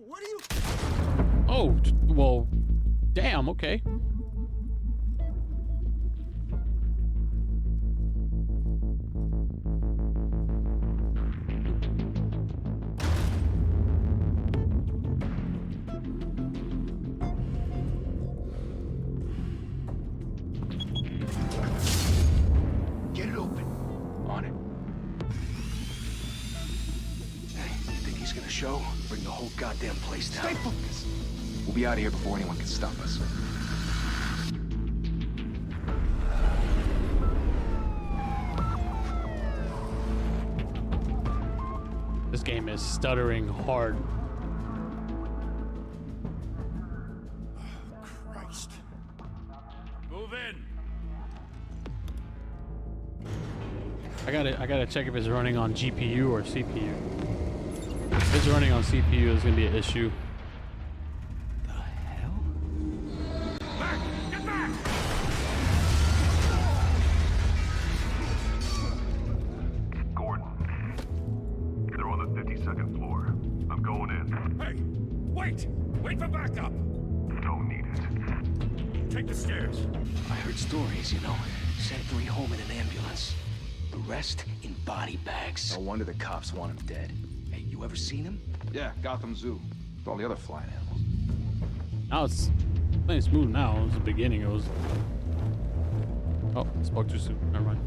What are you? Oh, well, damn, okay. Get it open. On it. Hey, you think he's gonna show? Bring the whole goddamn place down. Stay focused. We'll be out of here before anyone can stop us. This game is stuttering hard. Christ. Move in. I gotta check if it's running on GPU or CPU. If it's running on CPU, it's gonna be an issue. The hell? Back! Get back! Gordon. They're on the 52nd floor. I'm going in. Hey! Wait! Wait for backup! Don't need it. Take the stairs. I heard stories, you know. Sent 3 home in an ambulance. The rest in body bags. No wonder the cops want him dead. Hey, you ever seen him? Yeah, Gotham Zoo. With all the other flying animals. Now it's playing smooth now. It was the beginning. It was. Oh, spoke too soon. Never mind.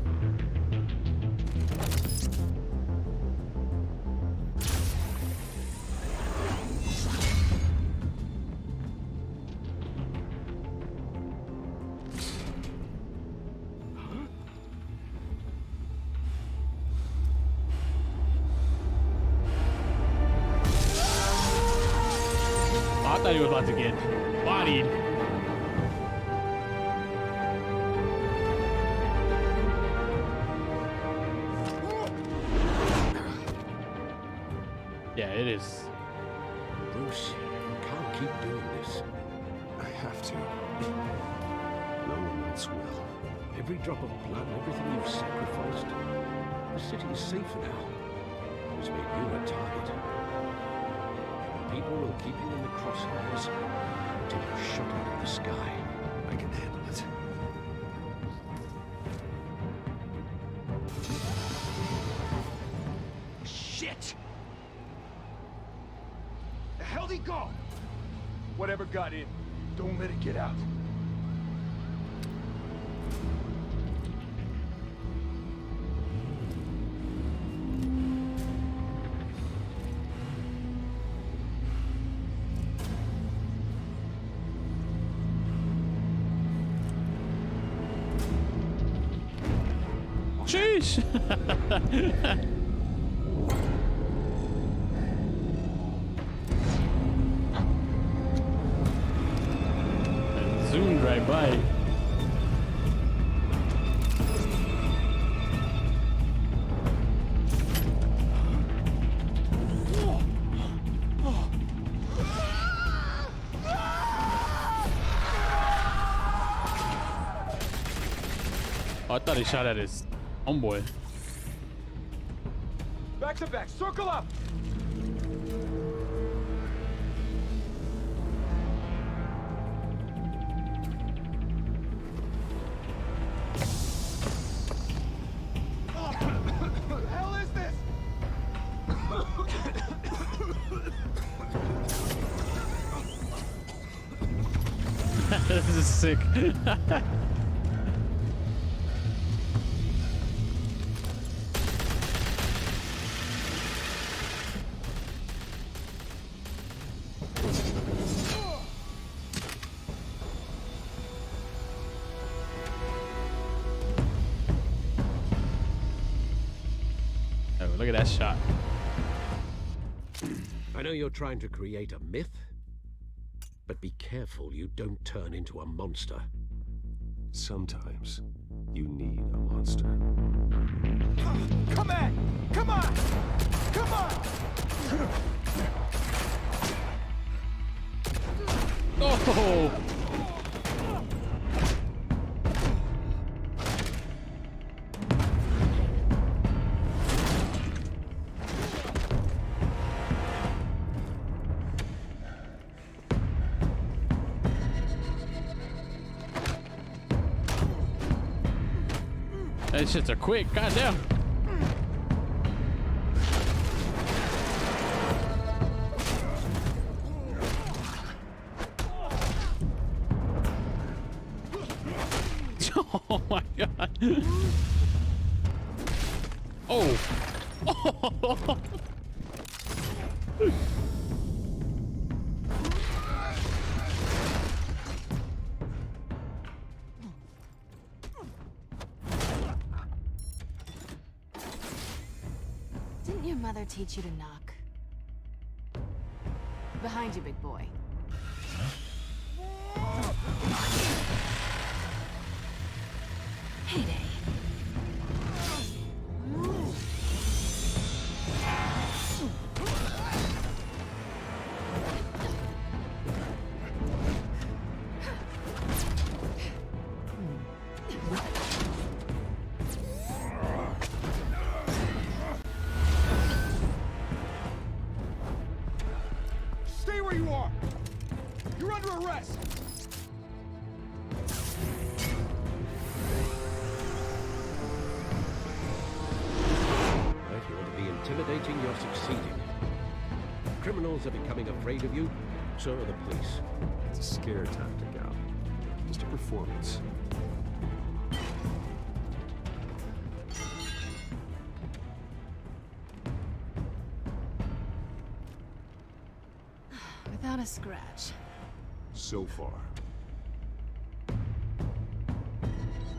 I thought he was about to get bodied. Yeah, it is. Bruce, can't keep doing this. I have to. No one else will. Every drop of blood, everything you've sacrificed. The city is safer now. It's made you a target. People will keep you in the crosshairs until you're shot out of the sky. I can handle it. Shit! The hell'd he go? Whatever got in, don't let it get out. Sheesh. It zoomed right by. Oh, I thought he shot at his homeboy. Back to back, circle up! What the hell is this? This is sick. Oh, look at that shot. I know you're trying to create a myth, but be careful you don't turn into a monster. Sometimes you need a monster. Come on! Come on! Come on! Oh! That shit's a quick. Goddamn. Oh my god. Oh. Oh. Didn't your mother teach you to knock? Behind you, big boy. Heyday. Stay where you are! You're under arrest! If you want to be intimidating, you're succeeding. Criminals are becoming afraid of you, so are the police. It's a scare tactic, Al. Just a performance. Without a scratch. So far.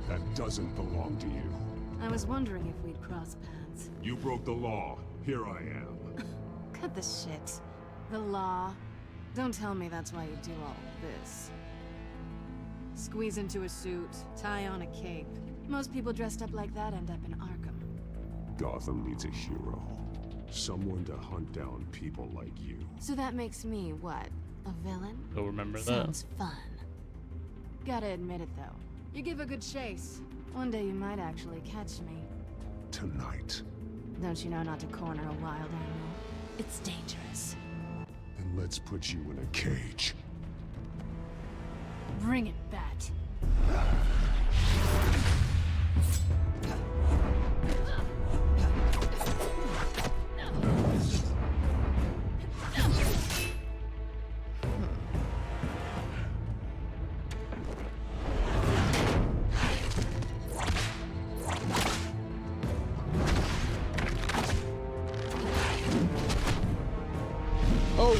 That doesn't belong to you. I was wondering if we'd cross paths. You broke the law. Here I am. Cut the shit. The law. Don't tell me that's why you do all this. Squeeze into a suit, tie on a cape. Most people dressed up like that end up in Arkham. Gotham needs a hero. Someone to hunt down people like you. So that makes me, what? A villain? Don't remember that. Sounds fun. Gotta admit it, though. You give a good chase. One day you might actually catch me. Tonight. Don't you know not to corner a wild animal? It's dangerous. Then let's put you in a cage. Bring it, Bat. Oh. Oh.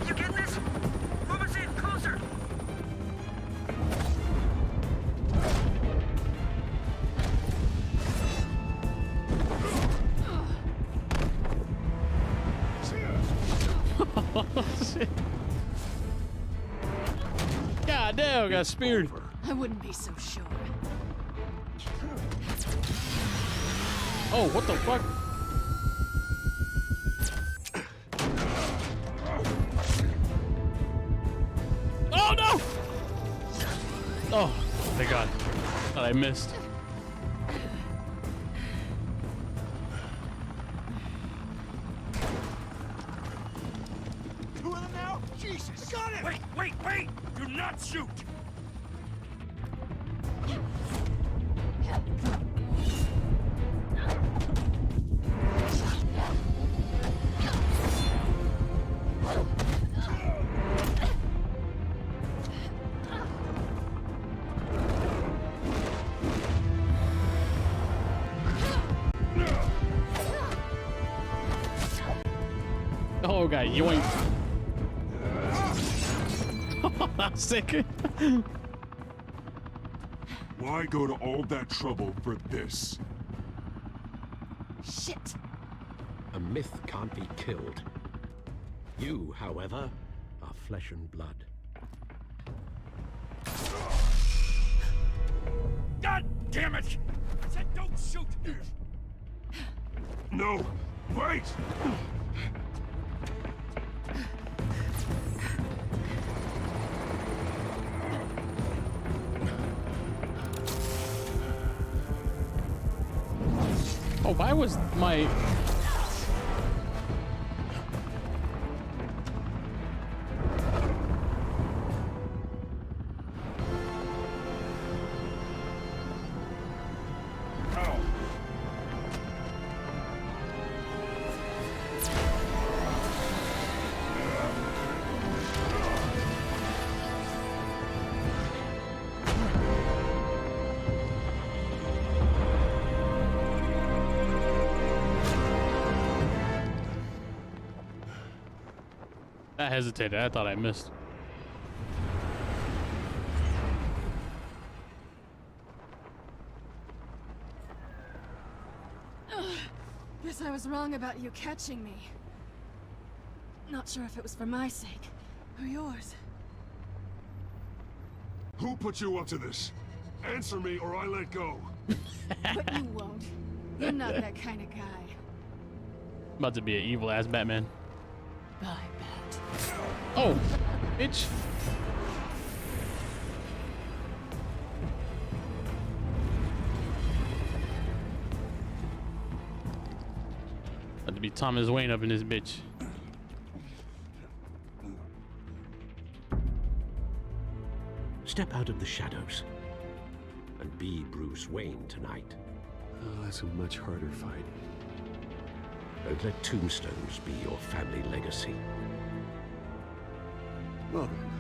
You getting this? Move us in, closer! Shit. God damn, got speared. I wouldn't be so sure. Oh, what the fuck? Oh no! Oh, thank God. Thought I missed. Two of them now? Jesus! Got it! Wait! Do not shoot! Oh, God, yoink. Sick. Why go to all that trouble for this? Shit! A myth can't be killed. You, however, are flesh and blood. God damn it! I said don't shoot! No! Wait! Bro, why was my... I hesitated. I thought I missed. Guess I was wrong about you catching me. Not sure if it was for my sake or yours. Who put you up to this? Answer me or I let go. But you won't. You're not that kind of guy. About to be an evil ass Batman. Bye, Bat. Oh, bitch. About to be Thomas Wayne up in this bitch. Step out of the shadows and be Bruce Wayne tonight. Oh, that's a much harder fight. Don't let tombstones be your family legacy. Well then.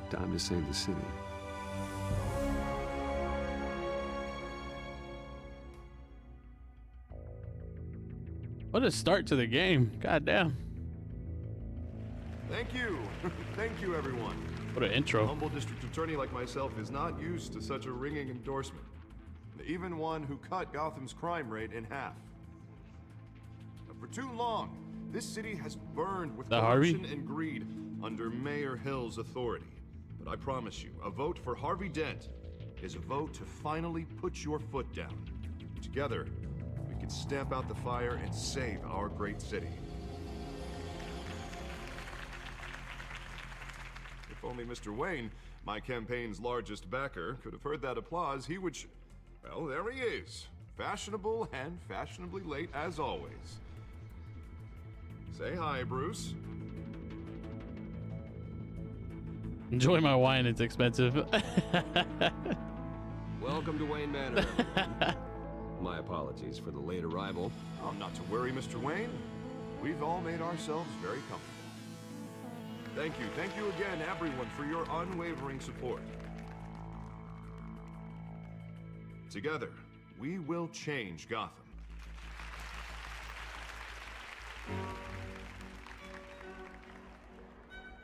Time to save the city. What a start to the game. God damn. Thank you. Thank you, everyone. What an A intro. humble district attorney like myself is not used to such a ringing endorsement. Even one who cut Gotham's crime rate in half. For too long, this city has burned with corruption and greed under Mayor Hill's authority. But I promise you, a vote for Harvey Dent is a vote to finally put your foot down. Together, we can stamp out the fire and save our great city. If only Mr. Wayne, my campaign's largest backer, could have heard that applause, he would... Well, there he is. Fashionable and fashionably late as always. Say hi, Bruce. Enjoy my wine, it's expensive. Welcome to Wayne Manor, everyone. My apologies for the late arrival. Oh, not to worry, Mr. Wayne. We've all made ourselves very comfortable. Thank you again, everyone, for your unwavering support. Together, we will change Gotham.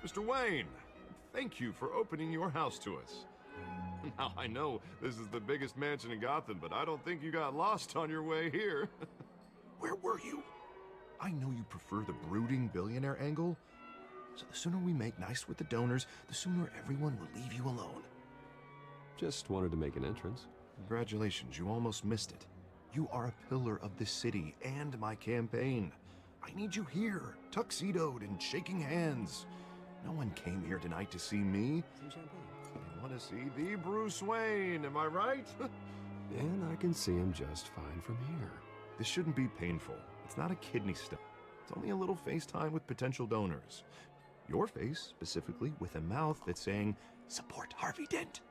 Mr. Wayne, thank you for opening your house to us. Now, I know this is the biggest mansion in Gotham, but I don't think you got lost on your way here. Where were you? I know you prefer the brooding billionaire angle, so the sooner we make nice with the donors, the sooner everyone will leave you alone. Just wanted to make an entrance. Congratulations, you almost missed it. You are a pillar of this city and my campaign. I need you here, tuxedoed and shaking hands. No one came here tonight to see me. Some champagne. They want to see the Bruce Wayne, am I right? And I can see him just fine from here. This shouldn't be painful. It's not a kidney stone. It's only a little FaceTime with potential donors. Your face, specifically, with a mouth that's saying, support Harvey Dent.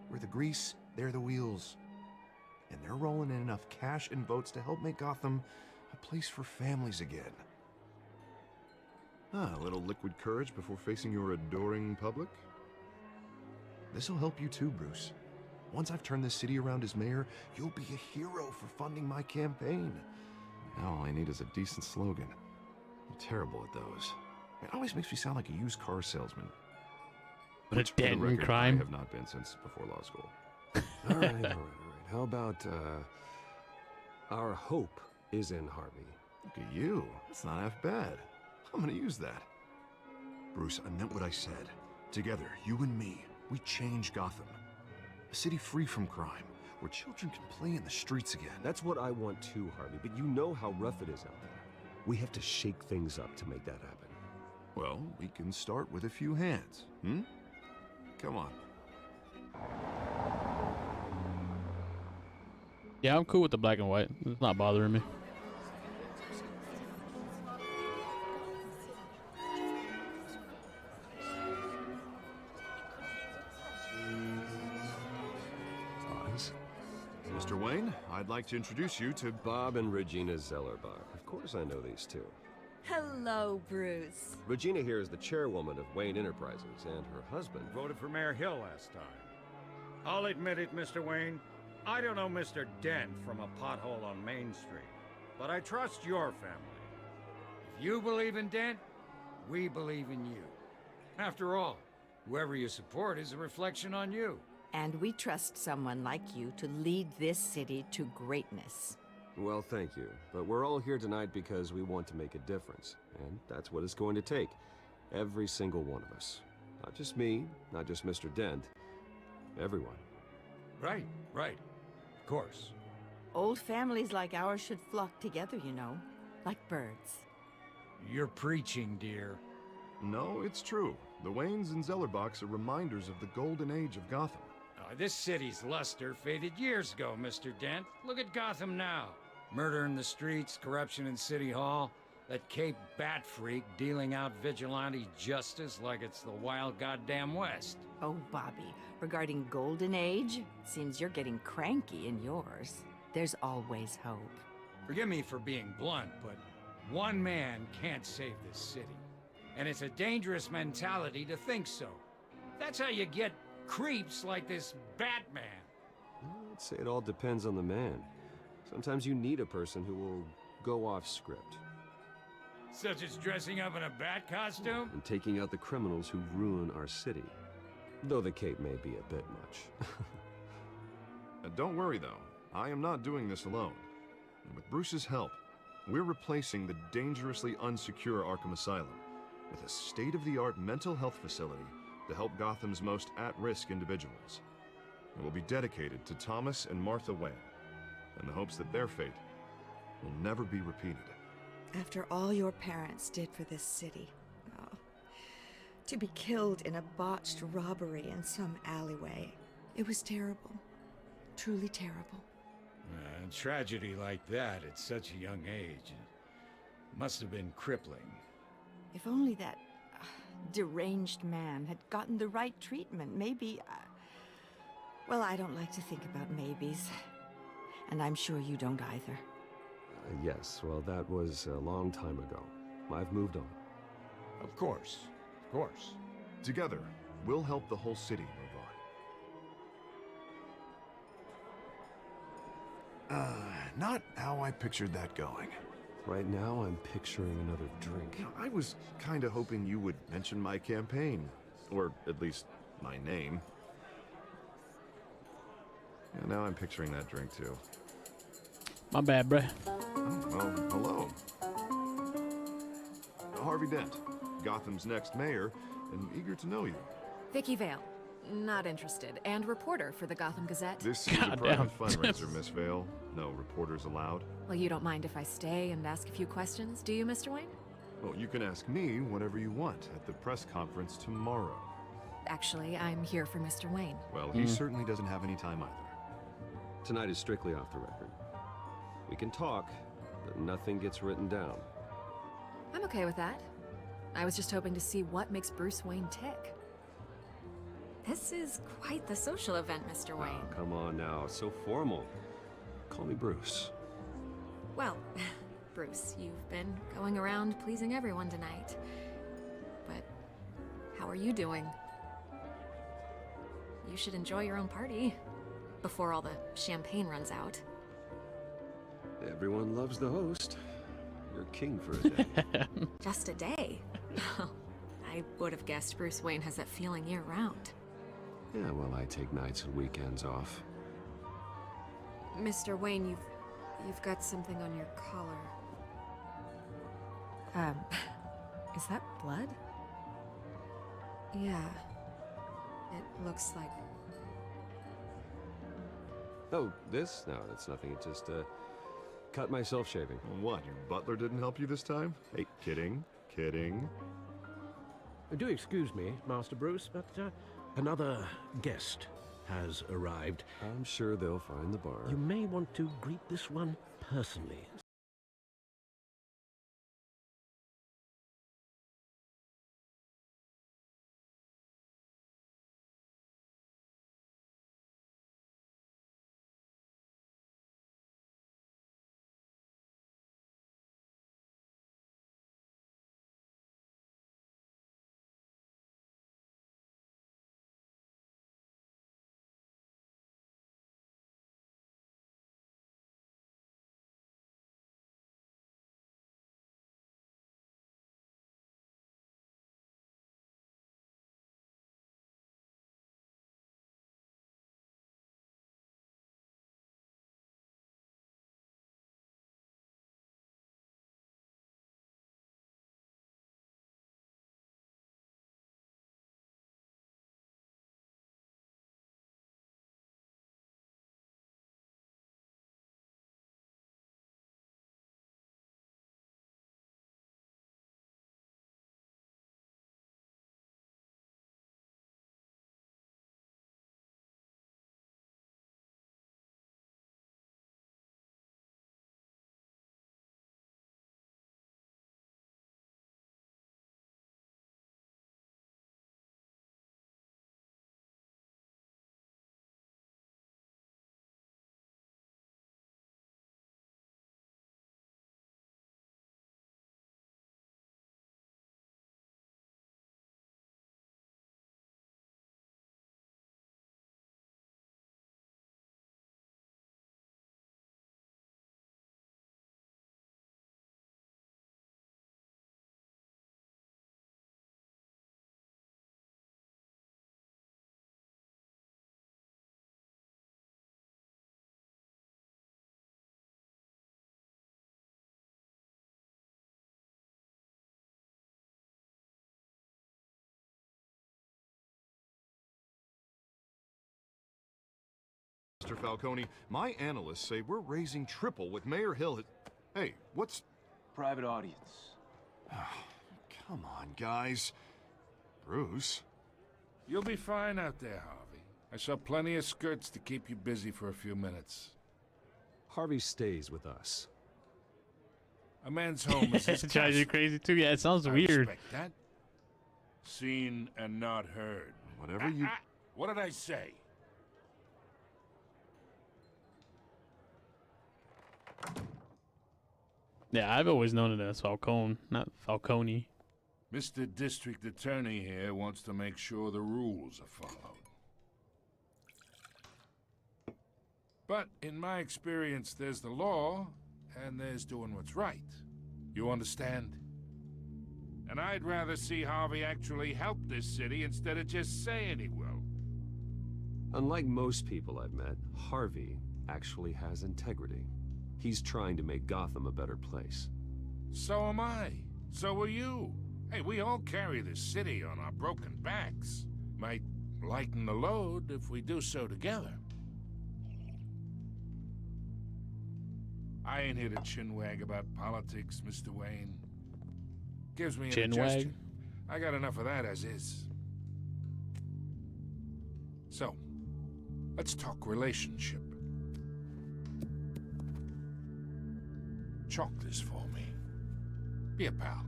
We're the grease, they're the wheels. And they're rolling in enough cash and votes to help make Gotham a place for families again. A little liquid courage before facing your adoring public. This'll help you too, Bruce. Once I've turned this city around as mayor, you'll be a hero for funding my campaign. Now all I need is a decent slogan. I'm terrible at those. It always makes me sound like a used car salesman. What a dent in crime. I have not been since before law school. All right. How about, our hope is in Harvey? Look at you. That's not half bad. I'm gonna use that. Bruce, I meant what I said. Together, you and me, we change Gotham. A city free from crime, where children can play in the streets again. That's what I want too, Harvey, but you know how rough it is out there. We have to shake things up to make that happen. Well, we can start with a few hands, Come on. Yeah, I'm cool with the black and white. It's not bothering me. Mr. Wayne, I'd like to introduce you to Bob and Regina Zellerbach. Of course I know these two. Hello, Bruce. Regina here is the chairwoman of Wayne Enterprises, and her husband... Voted for Mayor Hill last time. I'll admit it, Mr. Wayne. I don't know Mr. Dent from a pothole on Main Street, but I trust your family. If you believe in Dent, we believe in you. After all, whoever you support is a reflection on you. And we trust someone like you to lead this city to greatness. Well, thank you. But we're all here tonight because we want to make a difference. And that's what it's going to take. Every single one of us. Not just me, not just Mr. Dent. Everyone. Right, right. Of course. Old families like ours should flock together, you know. Like birds. You're preaching, dear. No, it's true. The Waynes and Zellerbachs are reminders of the golden age of Gotham. This city's luster faded years ago, Mr. Dent. Look at Gotham now. Murder in the streets, corruption in City Hall, that Cape Bat freak dealing out vigilante justice like it's the wild goddamn West. Oh, Bobby, regarding Golden Age, seems you're getting cranky in yours. There's always hope. Forgive me for being blunt, but one man can't save this city. And it's a dangerous mentality to think so. That's how you get creeps like this Batman. I'd say it all depends on the man. Sometimes you need a person who will go off script. Such as dressing up in a bat costume? And taking out the criminals who ruin our city. Though the cape may be a bit much. Don't worry, though. I am not doing this alone. And with Bruce's help, we're replacing the dangerously unsecure Arkham Asylum with a state-of-the-art mental health facility to help Gotham's most at-risk individuals. It will be dedicated to Thomas and Martha Wayne, in the hopes that their fate will never be repeated. After all your parents did for this city, to be killed in a botched robbery in some alleyway, it was terrible. Truly terrible. A tragedy like that at such a young age must have been crippling. If only that deranged man had gotten the right treatment, maybe... well, I don't like to think about maybes. And I'm sure you don't either. Yes, well, that was a long time ago. I've moved on. Of course. Of course. Together, we'll help the whole city move on. Not how I pictured that going. Right now, I'm picturing another drink. You know, I was kinda hoping you would mention my campaign. Or at least, my name. Yeah, now I'm picturing that drink, too. My bad, bruh. Oh, well, hello. Harvey Dent, Gotham's next mayor, and eager to know you. Vicky Vale. Not interested. And reporter for the Gotham Gazette. This is a private fundraiser, Miss Vale. No reporters allowed. Well, you don't mind if I stay and ask a few questions, do you, Mr. Wayne? Well, you can ask me whatever you want at the press conference tomorrow. Actually, I'm here for Mr. Wayne. Well, he certainly doesn't have any time either. Tonight is strictly off the record. We can talk, but nothing gets written down. I'm okay with that. I was just hoping to see what makes Bruce Wayne tick. This is quite the social event, Mr. Wayne. Oh, come on now, so formal. Call me Bruce. Well, Bruce, you've been going around pleasing everyone tonight. But how are you doing? You should enjoy your own party before all the champagne runs out. Everyone loves the host. You're king for a day. Just a day? I would have guessed Bruce Wayne has that feeling year-round. Yeah, well, I take nights and weekends off. Mr. Wayne, you've got something on your collar. Is that blood? Yeah. It looks like... Oh, this? No, that's nothing. It just, cut myself shaving. What, your butler didn't help you this time? Hey, kidding. Kidding. Do excuse me, Master Bruce, but another guest has arrived. I'm sure they'll find the bar. You may want to greet this one personally. Mr. Falcone, my analysts say we're raising triple with Mayor Hill. Hey, what's... Private audience. Come on, guys. Bruce? You'll be fine out there, Harvey. I saw plenty of skirts to keep you busy for a few minutes. Harvey stays with us. A man's home is his It drives you castle. crazy too. Yeah, it sounds I weird. respect that. Seen and not heard. Whatever you... What did I say? Yeah, I've always known it as Falcone, not Falcone. Mr. District Attorney here wants to make sure the rules are followed. But in my experience, there's the law, and there's doing what's right. You understand? And I'd rather see Harvey actually help this city instead of just saying he will. Unlike most people I've met, Harvey actually has integrity. He's trying to make Gotham a better place. So am I. So are you. Hey, we all carry this city on our broken backs. Might lighten the load if we do so together. I ain't here to chinwag about politics, Mr. Wayne. Gives me indigestion. I got enough of that as is. So, let's talk relationship. Chalk this for me. Be a pal.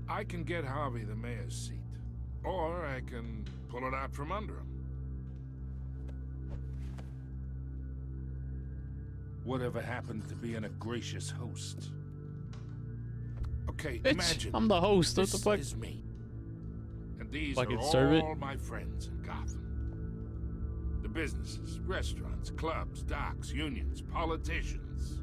I can get Harvey the mayor's seat, or I can pull it out from under him. Whatever happens to being a gracious host? Okay, Bitch, imagine. I'm the host. What the This fuck? is me. And these Fucking are serve it. all my friends in Gotham. The businesses, restaurants, clubs, docks, unions, politicians.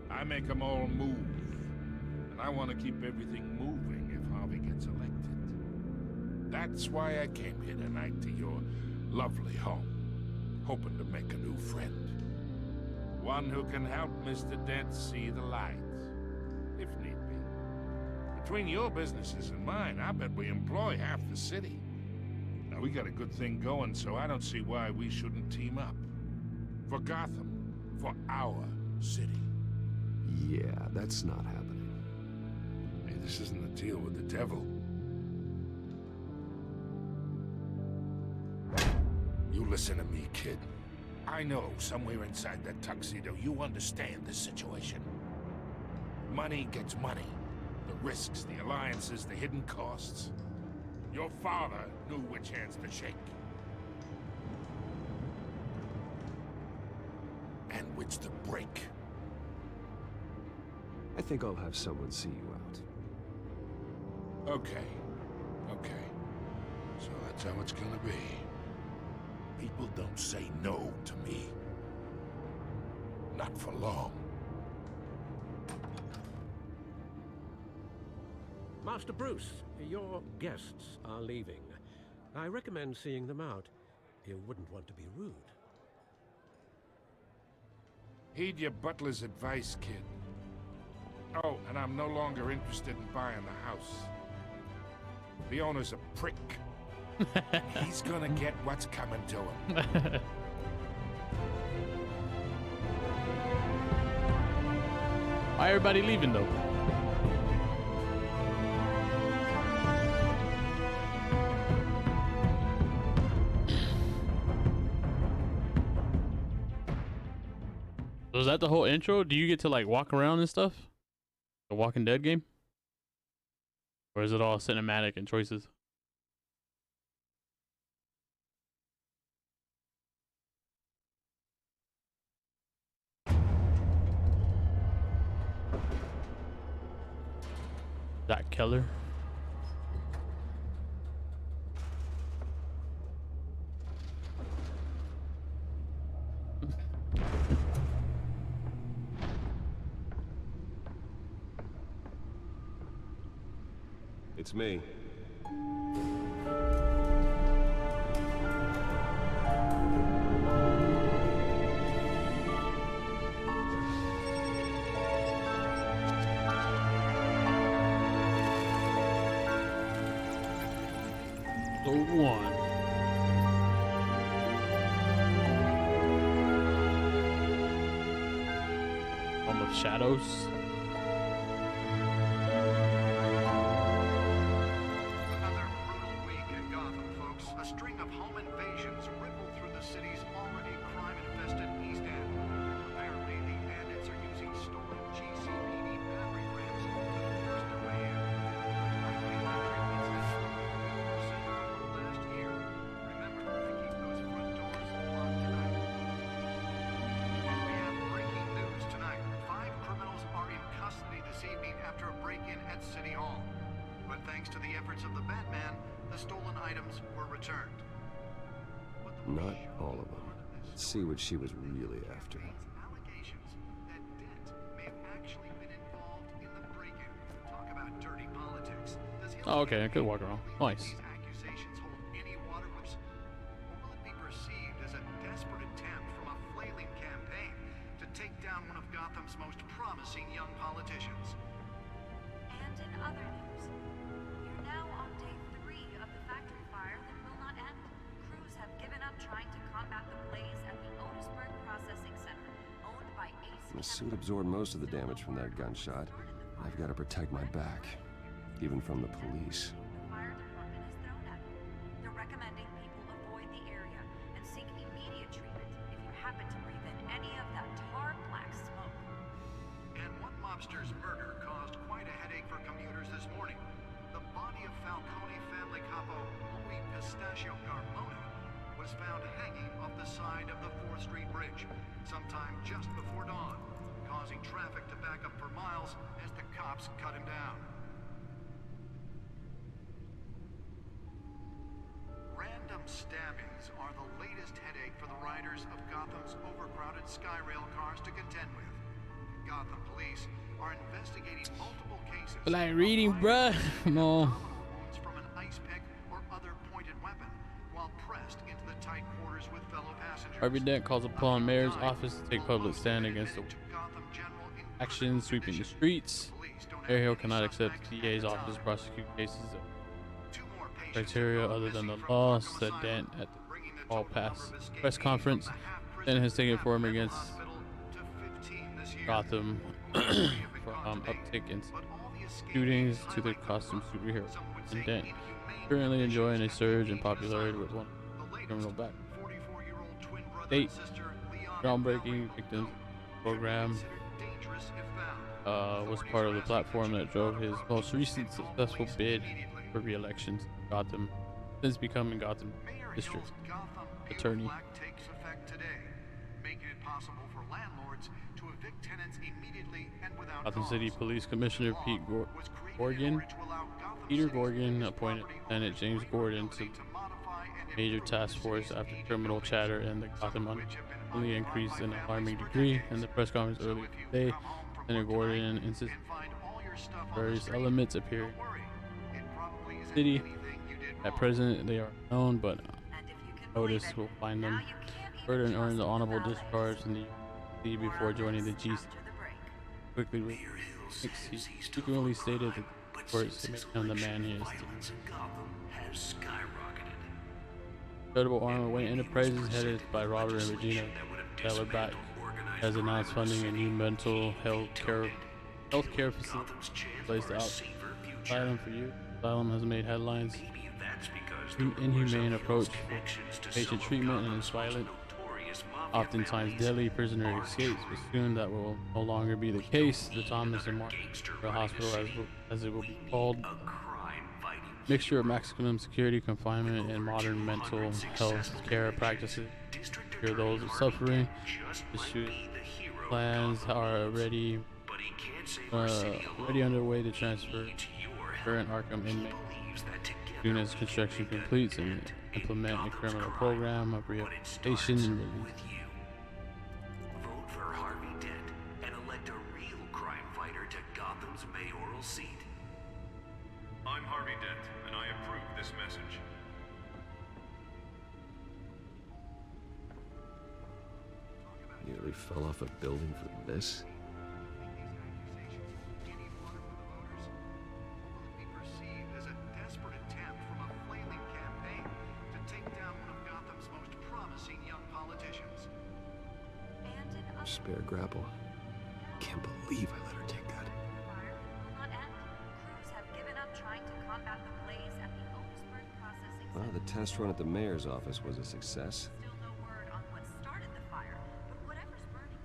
I make them all move. And I want to keep everything moving if Harvey gets elected. That's why I came here tonight to your lovely home, hoping to make a new friend. One who can help Mr. Dent see the light, if need be. Between your businesses and mine, I bet we employ half the city. Now, we got a good thing going, so I don't see why we shouldn't team up. For Gotham, for our city. Yeah, that's not happening. It This isn't a deal with the devil. You listen to me, kid. I know somewhere inside that tuxedo you understand this situation. Money gets money. The risks, the alliances, the hidden costs. Your father knew which hands to shake. And which to break. I think I'll have someone see you out. Okay. Okay. So that's how it's gonna be. People don't say no to me. Not for long. Master Bruce, your guests are leaving. I recommend seeing them out. You wouldn't want to be rude. Heed your butler's advice, kid. Oh, and I'm no longer interested in buying the house. The owner's a prick. He's gonna get what's coming to him. Why everybody leaving though? So is that the whole intro? Do you get to like walk around and stuff? The Walking Dead game? Or is it all cinematic and choices? That Keller? It's me. One. Home of Shadows. Another brutal week in Gotham, folks. A string of home invasions rippled through the city's already crime-infested East End. Apparently, the bandits are using stolen GCPD battery rams to force their way in. Last year. Remember to keep those front doors locked tonight. And we have breaking news tonight. 5 criminals are in custody this evening after a break-in at City Hall. But thanks to the efforts of the Batman, the stolen items were returned. Not all of them. Let's see what she was really after. Allegations that Dent may have actually been involved in the break-in. Talk about dirty politics. Does he Oh, okay, I could walk around. Nice. these accusations hold any water with, or will it be perceived as a desperate attempt from a flailing campaign to take down one of Gotham's most promising young politicians? And in other news, you're now on day 3 of the factory fire that will not end. Crews have given up trying to combat the blaze at the Otisburg Processing Center, owned by Ace. My suit absorbed most of the damage from that gunshot. I've got to protect my back, even from the police. The fire department has thrown at it. They're recommending people avoid the area and seek immediate treatment if you happen to breathe in any of that tar black smoke. And one mobster's murder caused quite a headache for commuters this morning. The body of Falcone family capo Louis Pistachio Carmona was found hanging off the side of the 4th Street Bridge sometime just before dawn, causing traffic to back up for miles as the cops cut him down. Random stabbings are the latest headache for the riders of Gotham's overcrowded Skyrail cars to contend with. Gotham police are investigating multiple cases. Like reading, bruh. Come on. Wounds from an ice pick or other pointed weapon while pressed into the tight quarters with fellow passengers. Harvey Dent calls upon mayor's office to take public stand against the actions sweeping the streets. Mayor Hill cannot accept DA's office to prosecute cases of criteria other than the law, said Dent at the All Pass press conference. Dent has taken form against Gotham for uptick in shootings to the costume superhero and Dent, currently enjoying a surge in popularity with one criminal back. State groundbreaking victims program was part of the platform that drove his most recent successful bid for re-election to Gotham, since becoming Gotham District Attorney. Takes effect today, making it possible for landlords to evict tenants immediately and without Gotham City cause. Police Commissioner Peter Gorgon appointed Lieutenant James Gordon to major task force after criminal chatter in the Gotham unfortunately increased in an alarming degree. In the press conference earlier today, Lieutenant Gordon insisted various elements appearing in the city. At present, they are known, but notice will find them further and earn the honorable discharge in the city before joining the G. Quickly, he frequently stated that the courts made him the man he is. Incredible Armor Wayne Enterprises, headed by Robert and Regina Dellerback, has announced funding a new mental health care facility placed out Asylum for You. Asylum has made headlines. Inhumane approach for patient treatment and its violent, oftentimes deadly prisoner escapes, but soon that will no longer be the case. The Thomas and Mark Hospital, as it will be called, mixture of maximum security confinement and modern mental health care practices. Here, those suffering. The shooting plans are already underway to transfer current Arkham inmates as soon as construction completes and implement a criminal program of rehabilitation and release. Vote for Harvey Dent and elect a real crime fighter to Gotham's mayoral seat. I'm Harvey Dent, and I approve this message. Nearly fell off a building for this? Spare grapple. Can't believe I let her take that. Well, the test run at the mayor's office was a success. I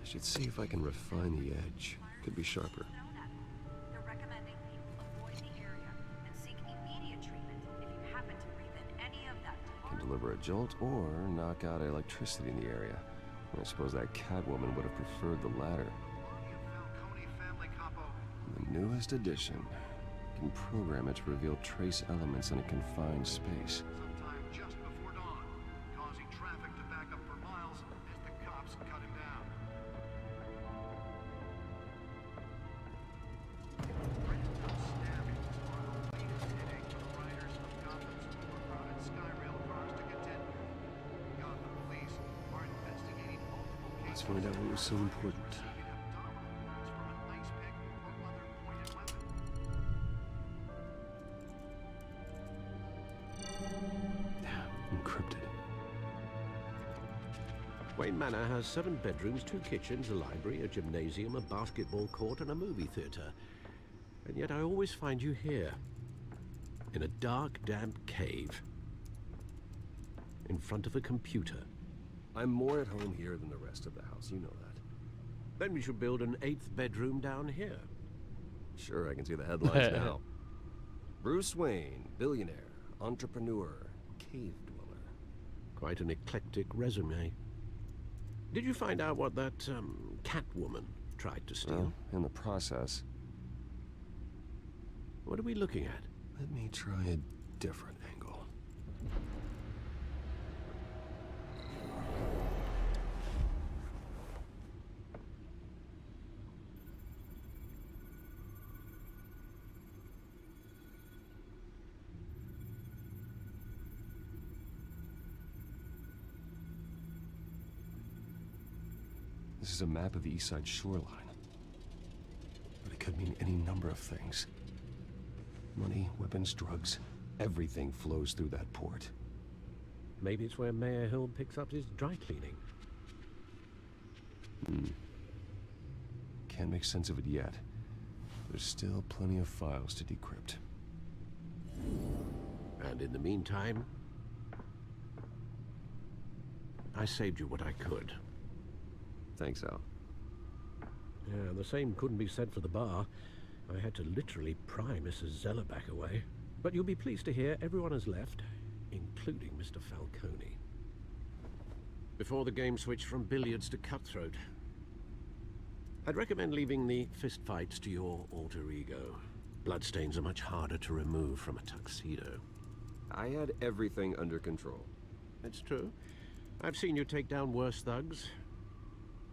should see if I can refine the edge. Could be sharper. Can deliver a jolt or knock out electricity in the area. I suppose that Catwoman would have preferred the latter. The newest addition can program it to reveal trace elements in a confined space. Sometime just before dawn, causing traffic to back up for miles as the cops cut him down. Random stabbings are the latest headache for the riders of Gotham's overcrowded Skyrail cars to contend with. Gotham police are investigating multiple cases. Let's find out what was so important. Encrypted. Wayne Manor has 7 bedrooms, 2 kitchens, a library, a gymnasium, a basketball court, and a movie theater. And yet I always find you here, in a dark, damp cave, in front of a computer. I'm more at home here than the rest of the house, you know that. Then we should build an 8th bedroom down here. Sure, I can see the headlines now. Bruce Wayne, billionaire, entrepreneur, cave dweller. Quite an eclectic resume. Did you find out what that, Catwoman tried to steal? Well, in the process. What are we looking at? Let me try a different angle. This is a map of the East Side shoreline. But it could mean any number of things. Money, weapons, drugs, everything flows through that port. Maybe it's where Mayor Hill picks up his dry cleaning. Can't make sense of it yet. There's still plenty of files to decrypt. And in the meantime, I saved you what I could. Thanks, Al. Yeah, the same couldn't be said for the bar. I had to literally pry Mrs. Zellerback away. But you'll be pleased to hear everyone has left, including Mr. Falcone. Before the game switched from billiards to cutthroat. I'd recommend leaving the fistfights to your alter ego. Bloodstains are much harder to remove from a tuxedo. I had everything under control. It's true. I've seen you take down worse thugs.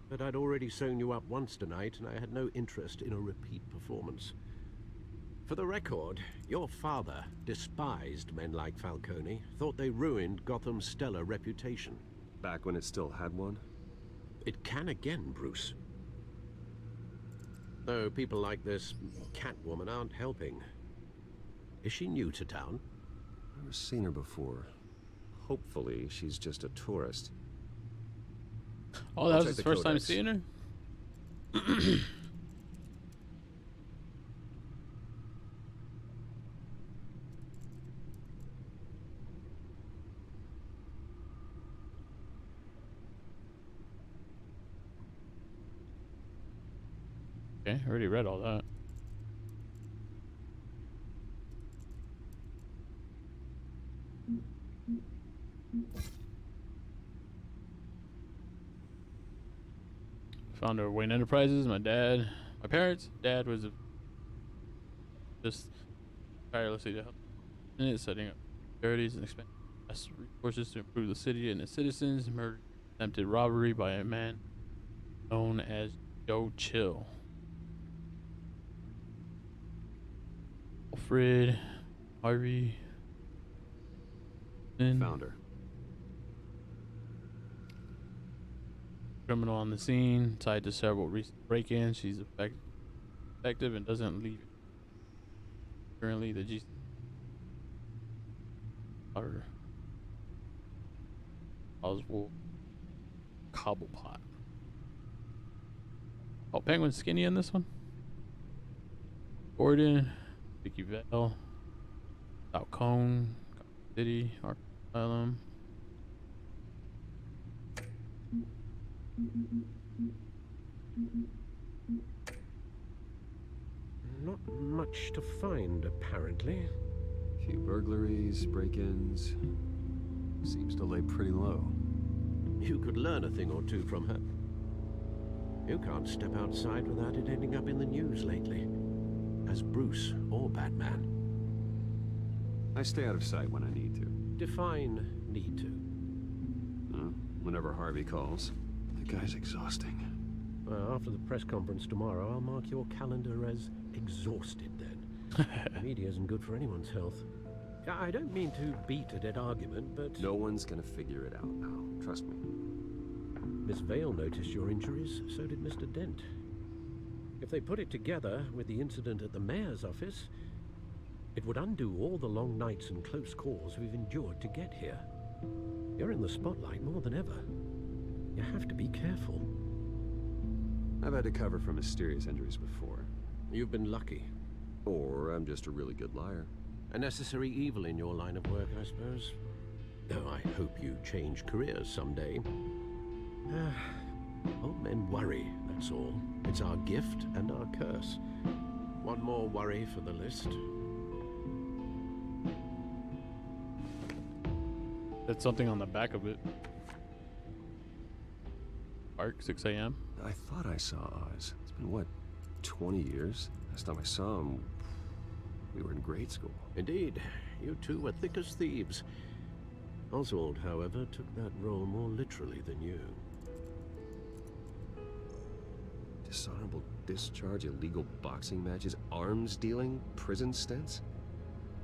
But I'd already sewn you up once tonight, and I had no interest in a repeat performance. For the record, your father despised men like Falcone, thought they ruined Gotham's stellar reputation. Back when it still had one? It can again, Bruce. Though people like this Catwoman aren't helping. Is she new to town? Never seen her before. Hopefully, she's just a tourist. Oh, that was his first time seeing her? Okay, I already read all that. Founder of Wayne Enterprises, my parents' dad was just tirelessly to help in it, setting up charities and expanding resources to improve the city and its citizens. Murder, attempted robbery by a man known as Joe Chill. Alfred Harvey Founder. Criminal on the scene, tied to several recent break-ins. She's effective and doesn't leave. Currently, the G. Oswald Cobblepot. Oh, Penguin's skinny in this one. Gordon, Vicky Vale, Falcone, City, Arkham Asylum. Not much to find, apparently. Few burglaries, break-ins. Seems to lay pretty low. You could learn a thing or two from her. You can't step outside without it ending up in the news lately. As Bruce or Batman. I stay out of sight when I need to. Define need to. Whenever Harvey calls. The guy's exhausting. Well, after the press conference tomorrow, I'll mark your calendar as exhausted then. The media isn't good for anyone's health. I don't mean to beat a dead argument, but... No one's gonna figure it out now. Trust me. Miss Vale noticed your injuries, so did Mr. Dent. If they put it together with the incident at the mayor's office, it would undo all the long nights and close calls we've endured to get here. You're in the spotlight more than ever. You have to be careful. I've had to cover for mysterious injuries before. You've been lucky. Or I'm just a really good liar. A necessary evil in your line of work, I suppose. Though I hope you change careers someday. Old men worry, that's all. It's our gift and our curse. One more worry for the list. That's something on the back of it. Park, 6 a.m. I thought I saw Oz. It's been, what, 20 years? Last time I saw him, we were in grade school. Indeed. You two were thick as thieves. Oswald, however, took that role more literally than you. Dishonorable discharge, illegal boxing matches, arms dealing, prison stints?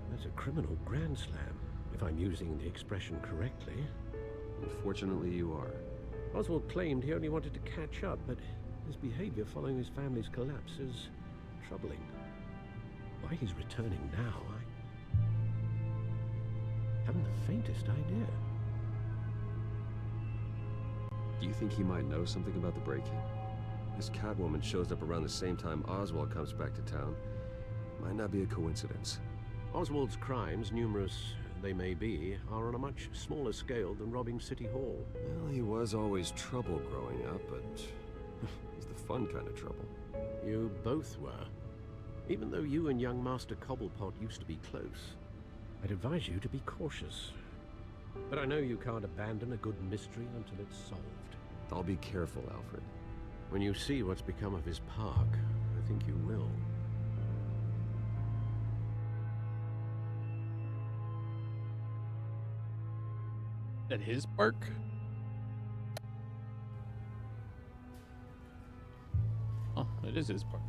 That's a criminal grand slam, if I'm using the expression correctly. Unfortunately, you are. Oswald claimed he only wanted to catch up, but his behavior following his family's collapse is troubling. Why he's returning now, I haven't the faintest idea. Do you think he might know something about the break-in? This Catwoman shows up around the same time Oswald comes back to town. Might not be a coincidence. Oswald's crimes, numerous they may be, are on a much smaller scale than robbing City Hall. Well, he was always trouble growing up, but he's the fun kind of trouble. You both were. Even though you and young Master Cobblepot used to be close, I'd advise you to be cautious. But I know you can't abandon a good mystery until it's solved. I'll be careful, Alfred. When you see what's become of his park, I think you will. At his park? Oh, it is his park.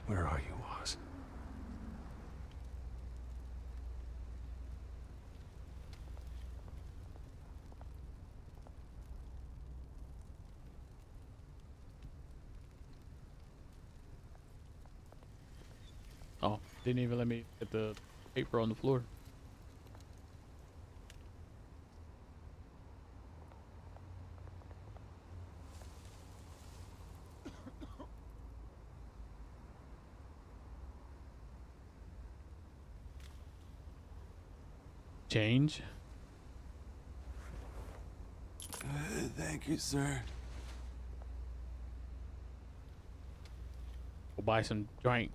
Where are you, Oz? Oh, didn't even let me get the paper on the floor. Change. Thank you, sir. Go buy some drink.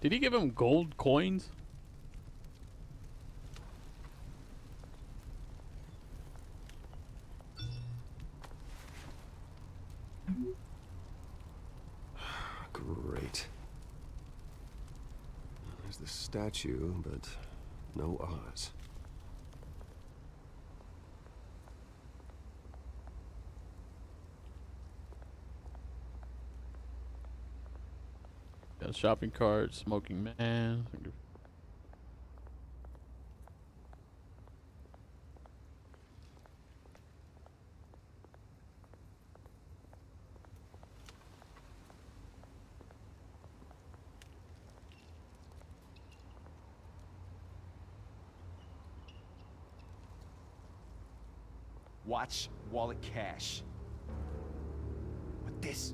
Did he give him gold coins? Great. There's the statue, but no Oz. Got a shopping cart, smoking man. Watch wallet cash. But this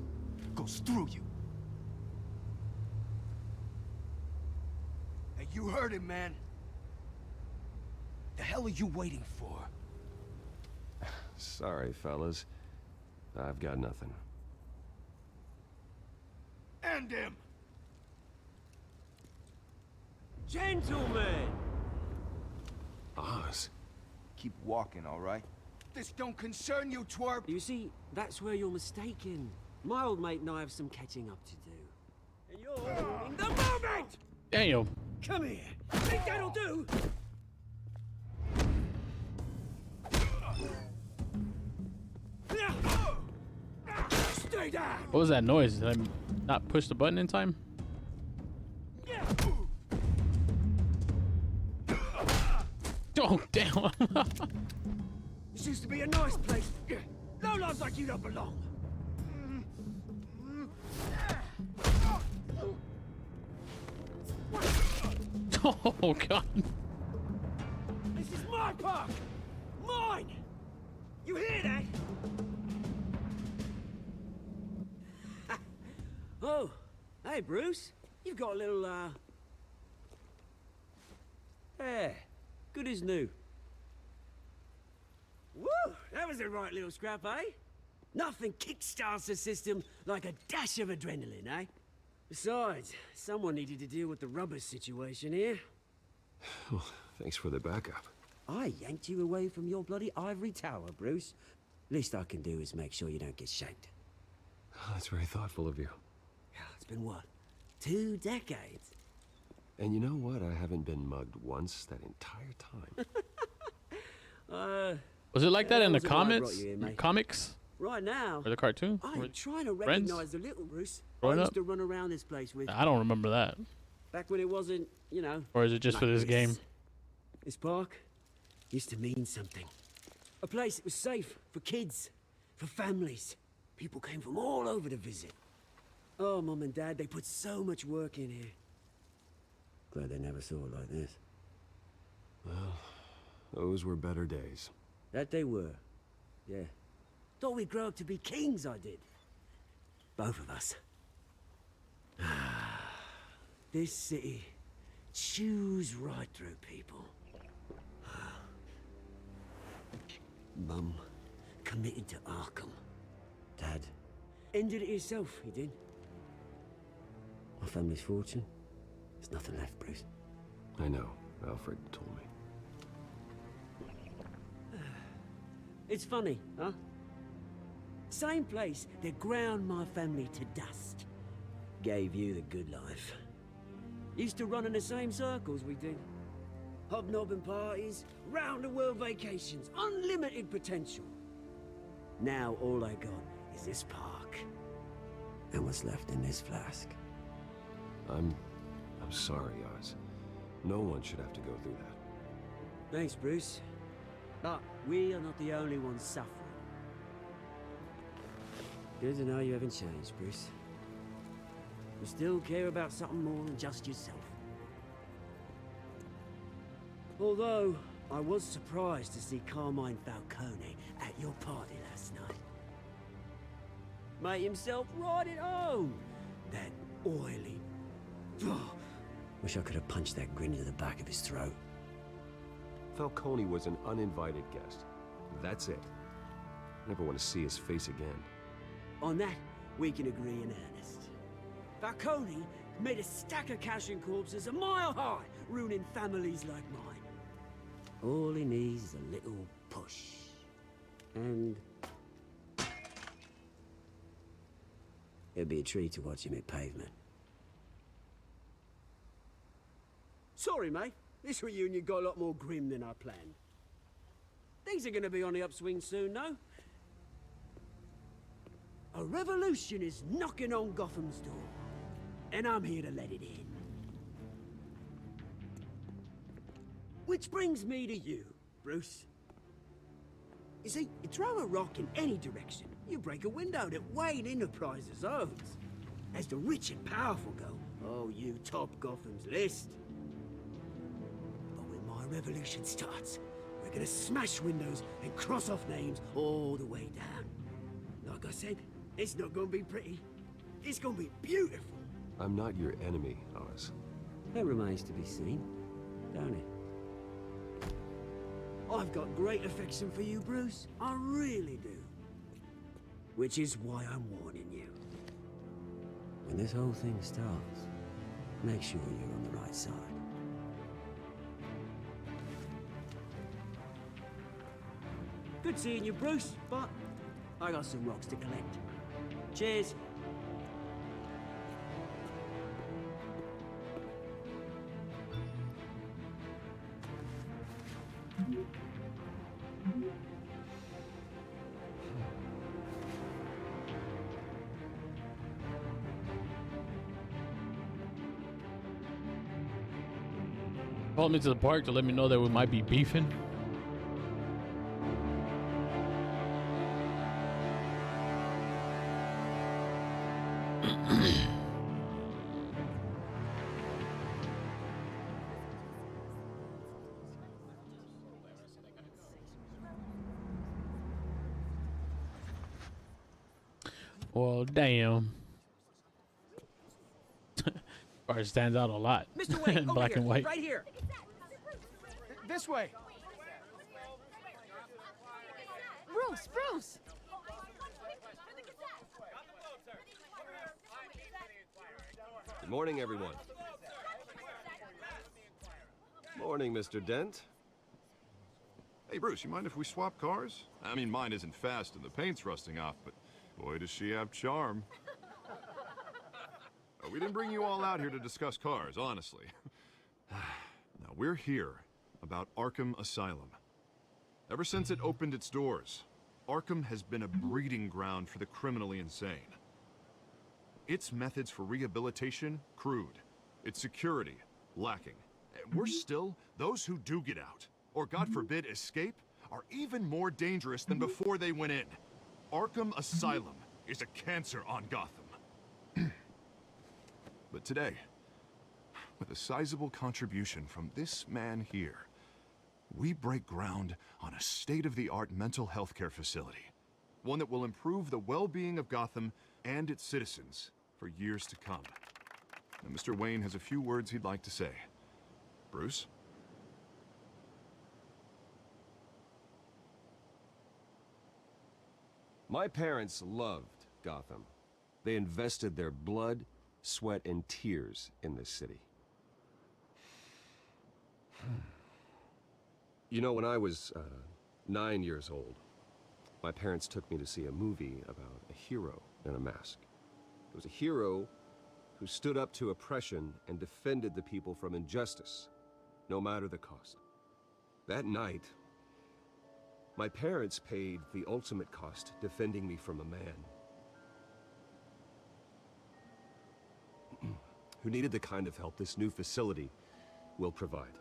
goes through you. Hey, you heard him, man. The hell are you waiting for? Sorry, fellas. I've got nothing. End him! Gentlemen! Oz. Keep walking, all right? This don't concern you, twerp! You see, that's where you're mistaken. My old mate and I have some catching up to do. And you're ruining the moment! Damn. Come here. Think that'll do? Stay down! What was that noise? Did I not push the button in time? Oh, damn. This used to be a nice place. No lives like you don't belong. Oh, God. This is my park! Mine! You hear that? Oh, hey, Bruce. You've got a little, yeah, good as new. Woo! That was a right little scrap, eh? Nothing kickstarts the system like a dash of adrenaline, eh? Besides, someone needed to deal with the rubber situation here. Well, thanks for the backup. I yanked you away from your bloody ivory tower, Bruce. Least I can do is make sure you don't get shanked. Oh, that's very thoughtful of you. It's been what? 2 decades? And you know what? I haven't been mugged once that entire time. Was it like that in the was it why I brought comments? you here, mate? Comics? Right now, Or the cartoon? I'm trying to Friends? recognize the little Bruce I Growing used up? to run around this place with. I don't remember that. Back when it wasn't, you know. Or is it just like for this game? This park used to mean something. A place that was safe for kids, for families. People came from all over to visit. Oh, Mum and Dad, they put so much work in here. Glad they never saw it like this. Well, those were better days. That they were. Yeah. Thought we'd grow up to be kings, I did. Both of us. This city chews right through people. Mum committed to Arkham. Dad ended it himself, he did. My family's fortune. There's nothing left, Bruce. I know. Alfred told me. It's funny, huh? Same place that ground my family to dust. Gave you the good life. Used to run in the same circles we did. Hobnobbing parties, round-the-world vacations, unlimited potential. Now all I got is this park. And what's left in this flask. I'm sorry, Oz. No one should have to go through that. Thanks, Bruce. But we are not the only ones suffering. Good to know you haven't changed, Bruce. You still care about something more than just yourself. Although, I was surprised to see Carmine Falcone at your party last night. Made himself right at home. That oily... Wish I could have punched that grin into the back of his throat. Falcone was an uninvited guest. That's it. Never want to see his face again. On that, we can agree in earnest. Falcone made a stack of cash and corpses a mile high, ruining families like mine. All he needs is a little push. And... it'd be a treat to watch him hit pavement. Sorry, mate. This reunion got a lot more grim than I planned. Things are gonna be on the upswing soon, no? A revolution is knocking on Gotham's door, and I'm here to let it in. Which brings me to you, Bruce. You see, you throw a rock in any direction, you break a window that Wayne Enterprises owns. As the rich and powerful go, oh, you top Gotham's list. But when my revolution starts, we're gonna smash windows and cross off names all the way down. Like I said, it's not gonna be pretty. It's gonna be beautiful. I'm not your enemy, Oz. That remains to be seen, don't it? I've got great affection for you, Bruce. I really do. Which is why I'm warning you. When this whole thing starts, make sure you're on the right side. Good seeing you, Bruce, but I got some rocks to collect. Cheers. Called me to the park to let me know that we might be beefing. Well, damn. Car stands out a lot. Mr. Wayne, in over black here, and white. right here. This way. Bruce! Good morning, everyone. Morning, Mr. Dent. Hey, Bruce, you mind if we swap cars? I mean, mine isn't fast and the paint's rusting off, but boy, does she have charm. We didn't bring you all out here to discuss cars, honestly. Now, we're here about Arkham Asylum. Ever since it opened its doors, Arkham has been a breeding ground for the criminally insane. Its methods for rehabilitation, crude. Its security, lacking. And worse still, those who do get out, or God forbid escape, are even more dangerous than before they went in. Arkham Asylum is a cancer on Gotham. But today, with a sizable contribution from this man here, we break ground on a state-of-the-art mental health care facility. One that will improve the well-being of Gotham and its citizens for years to come. Now, Mr. Wayne has a few words he'd like to say. Bruce? My parents loved Gotham. They invested their blood, sweat, and tears in this city. You know, when I was 9 years old, my parents took me to see a movie about a hero in a mask. It was a hero who stood up to oppression and defended the people from injustice, no matter the cost. That night, my parents paid the ultimate cost defending me from a man who needed the kind of help this new facility will provide.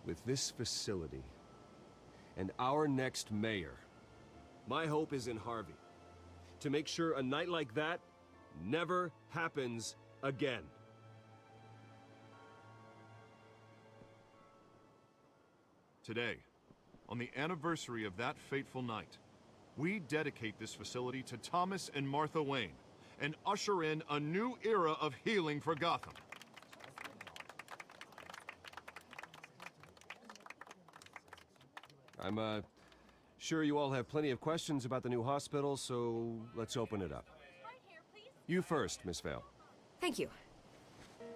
With this facility and our next mayor, my hope is in Harvey, to make sure a night like that never happens again. Today, on the anniversary of that fateful night, we dedicate this facility to Thomas and Martha Wayne and usher in a new era of healing for Gotham. I'm sure you all have plenty of questions about the new hospital, so let's open it up. You first, Miss Vale. Thank you.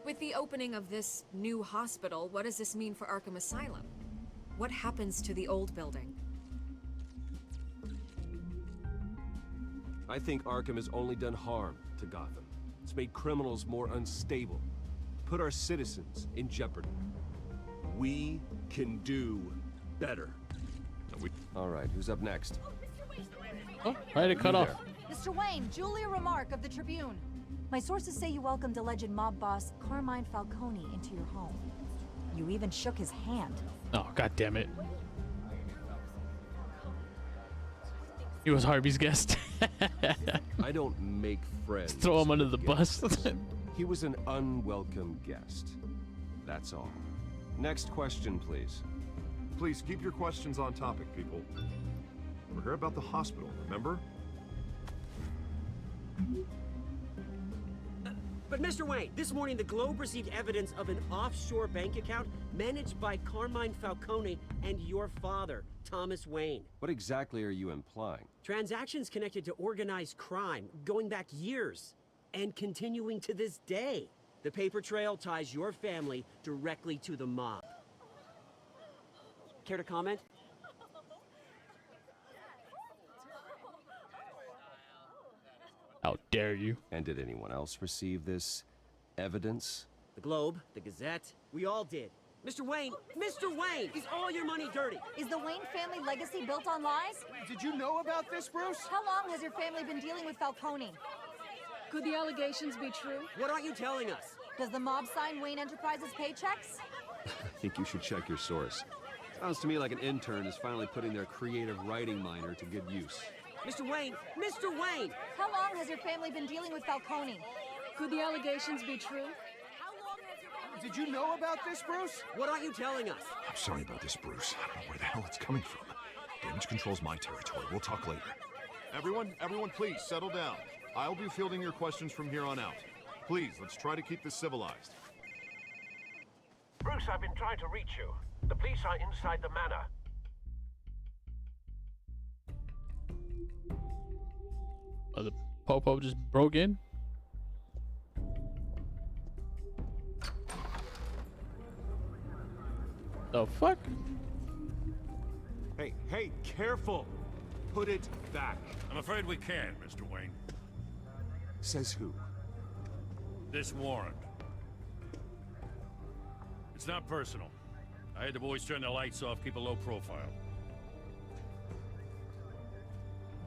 With the opening of this new hospital, what does this mean for Arkham Asylum? What happens to the old building? I think Arkham has only done harm to Gotham. It's made criminals more unstable, put our citizens in jeopardy. We can do better. All right, who's up next? Oh, I had it cut off. Mr. Wayne, Julia Remark of the Tribune. My sources say you welcomed alleged mob boss Carmine Falcone into your home. You even shook his hand. Oh, god damn it. He was Harvey's guest. I don't make friends. Throw him under the bus. He was an unwelcome guest. That's all. Next question, please. Please keep your questions on topic, people. We're here about the hospital, remember? But Mr. Wayne, this morning the Globe received evidence of an offshore bank account managed by Carmine Falcone and your father, Thomas Wayne. What exactly are you implying? Transactions connected to organized crime, going back years, and continuing to this day. The paper trail ties your family directly to the mob. Care to comment? How dare you? And did anyone else receive this evidence? The Globe, the Gazette, we all did. Mr. Wayne, is all your money dirty? Is the Wayne family legacy built on lies? Did you know about this, Bruce? How long has your family been dealing with Falcone? Could the allegations be true? What aren't you telling us? Does the mob sign Wayne Enterprises paychecks? I think you should check your source. Sounds to me like an intern is finally putting their creative writing minor to good use. Mr. Wayne! How long has your family been dealing with Falcone? Could the allegations be true? Did you know about this, Bruce? What aren't you telling us? I'm sorry about this, Bruce. I don't know where the hell it's coming from. Damage control's my territory. We'll talk later. Everyone, please, settle down. I'll be fielding your questions from here on out. Please, let's try to keep this civilized. Bruce, I've been trying to reach you. The police are inside the manor. Oh, the Popo just broke in? The fuck? Hey, careful! Put it back. I'm afraid we can't, Mr. Wayne. Says who? This warrant. It's not personal. I had the boys turn the lights off, keep a low profile.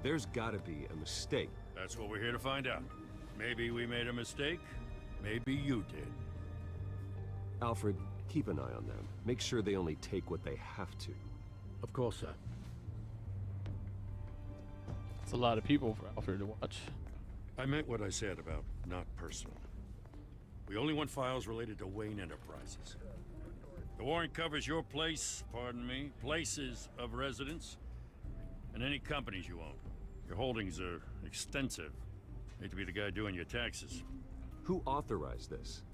There's gotta be a mistake. That's what we're here to find out. Maybe we made a mistake. Maybe you did. Alfred, keep an eye on them. Make sure they only take what they have to. Of course, sir. It's a lot of people for Alfred to watch. I meant what I said about not personal. We only want files related to Wayne Enterprises. The warrant covers your place, pardon me, places of residence, and any companies you own. Your holdings are extensive. Hate to be the guy doing your taxes. Who authorized this?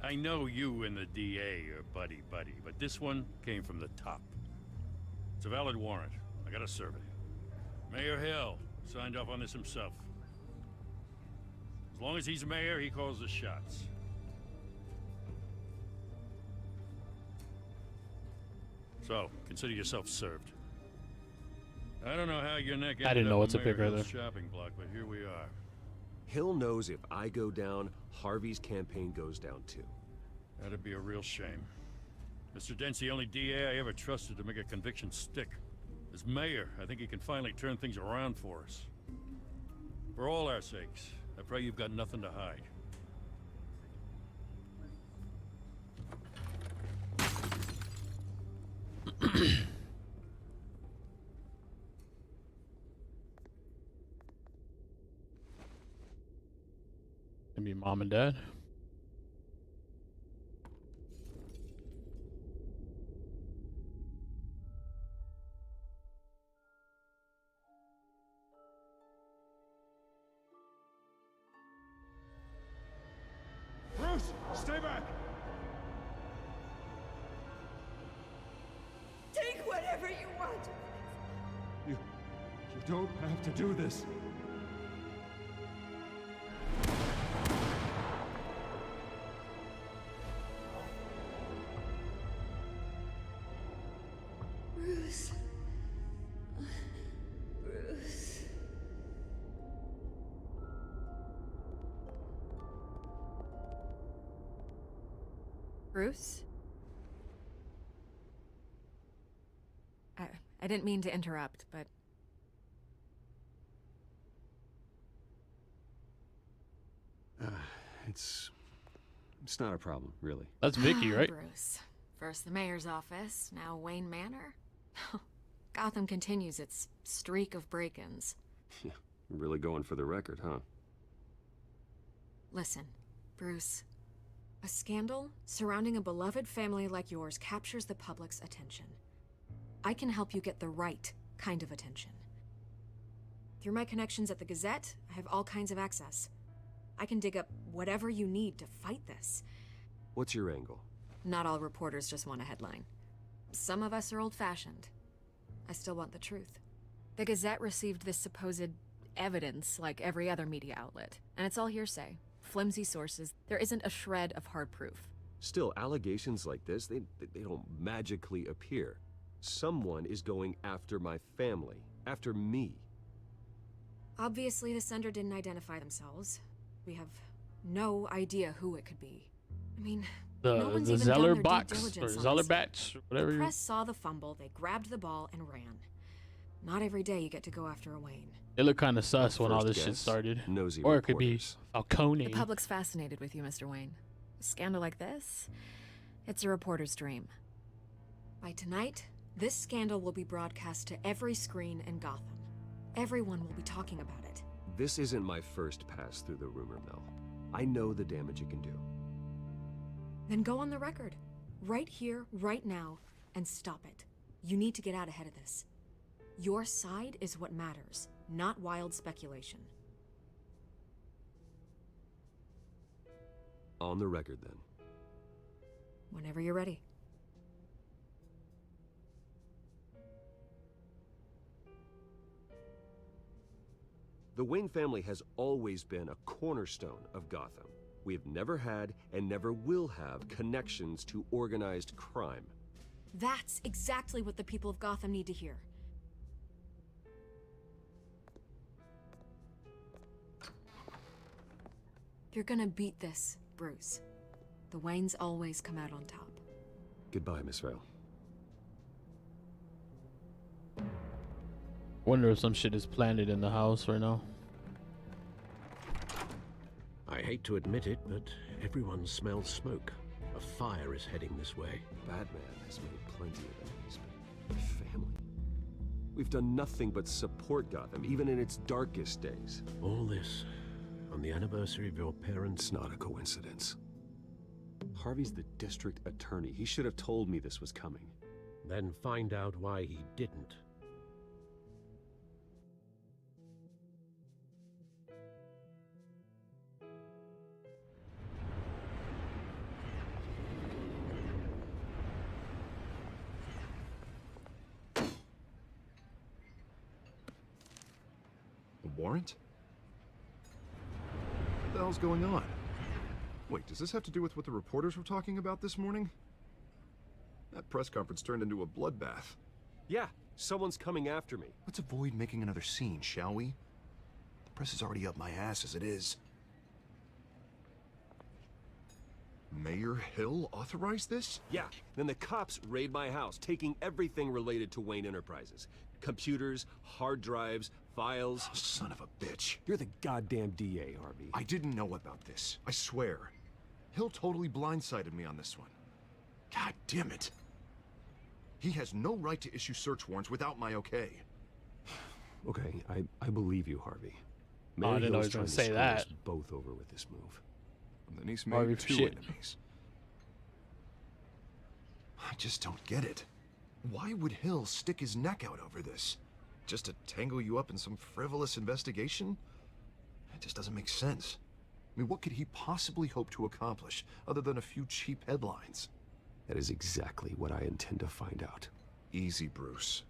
I know you and the DA are buddy-buddy, but this one came from the top. It's a valid warrant. I gotta serve it. Mayor Hill signed off on this himself. As long as he's mayor, he calls the shots. So, consider yourself served. I don't know how your neck ended I didn't know up what to on pick Mayor right Hill's there. shopping block, but here we are. Hill knows if I go down, Harvey's campaign goes down too. That'd be a real shame. Mr. Dent's the only DA I ever trusted to make a conviction stick. As mayor, I think he can finally turn things around for us. For all our sakes, I pray you've got nothing to hide. Maybe mom and dad. Bruce, stay back! Take whatever you want. You don't have to do this. Bruce. Bruce. Bruce? I didn't mean to interrupt, but... It's not a problem, really. That's Vicky, right? Bruce. First the mayor's office, now Wayne Manor. Gotham continues its streak of break-ins. Yeah, really going for the record, huh? Listen, Bruce. A scandal surrounding a beloved family like yours captures the public's attention. I can help you get the right kind of attention. Through my connections at the Gazette, I have all kinds of access. I can dig up whatever you need to fight this. What's your angle? Not all reporters just want a headline. Some of us are old-fashioned. I still want the truth. The Gazette received this supposed evidence like every other media outlet, and it's all hearsay. Flimsy sources. There isn't a shred of hard proof. Still, allegations like this, they don't magically appear. Someone is going after my family, after me. Obviously, the sender didn't identify themselves. We have no idea who it could be. I mean, no one's The even Zeller done their box due or diligence on Zeller this. batch, whatever. The press saw the fumble, they grabbed the ball and ran. Not every day you get to go after a Wayne. It looked kind of sus when all First this shit guess, started. nosy Or it could be reporters. Falcone. The public's fascinated with you, Mr. Wayne. A scandal like this, it's a reporter's dream. By tonight, this scandal will be broadcast to every screen in Gotham. Everyone will be talking about it. This isn't my first pass through the rumor mill. I know the damage it can do. Then go on the record. Right here, right now, and stop it. You need to get out ahead of this. Your side is what matters, not wild speculation. On the record, then. Whenever you're ready. The Wayne family has always been a cornerstone of Gotham. We have never had and never will have connections to organized crime. That's exactly what the people of Gotham need to hear. You're gonna beat this, Bruce. The Waynes always come out on top. Goodbye, Miss Vale. Wonder if some shit is planted in the house right now. I hate to admit it, but everyone smells smoke. A fire is heading this way. Batman has made plenty of enemies, but family? We've done nothing but support Gotham, even in its darkest days. All this on the anniversary of your parents'... It's not a coincidence. Harvey's the district attorney. He should have told me this was coming. Then find out why he didn't. Warrant? What the hell's going on? Wait, does this have to do with what the reporters were talking about this morning? That press conference turned into a bloodbath. Yeah, someone's coming after me. Let's avoid making another scene, shall we? The press is already up my ass as it is. Mayor Hill authorized this? Yeah, then the cops raid my house, taking everything related to Wayne Enterprises. Computers, hard drives, files. Oh, son of a bitch. You're the goddamn DA, Harvey. I didn't know about this. I swear. Hill totally blindsided me on this one. God damn it. He has no right to issue search warrants without my okay. Okay, I believe you, Harvey. I didn't know he was trying gonna to say screw that. us both over with this move. And then he's Harvey made for two shit. enemies. I just don't get it. Why would Hill stick his neck out over this? Just to tangle you up in some frivolous investigation? It just doesn't make sense. I mean, what could he possibly hope to accomplish other than a few cheap headlines? That is exactly what I intend to find out. Easy, Bruce.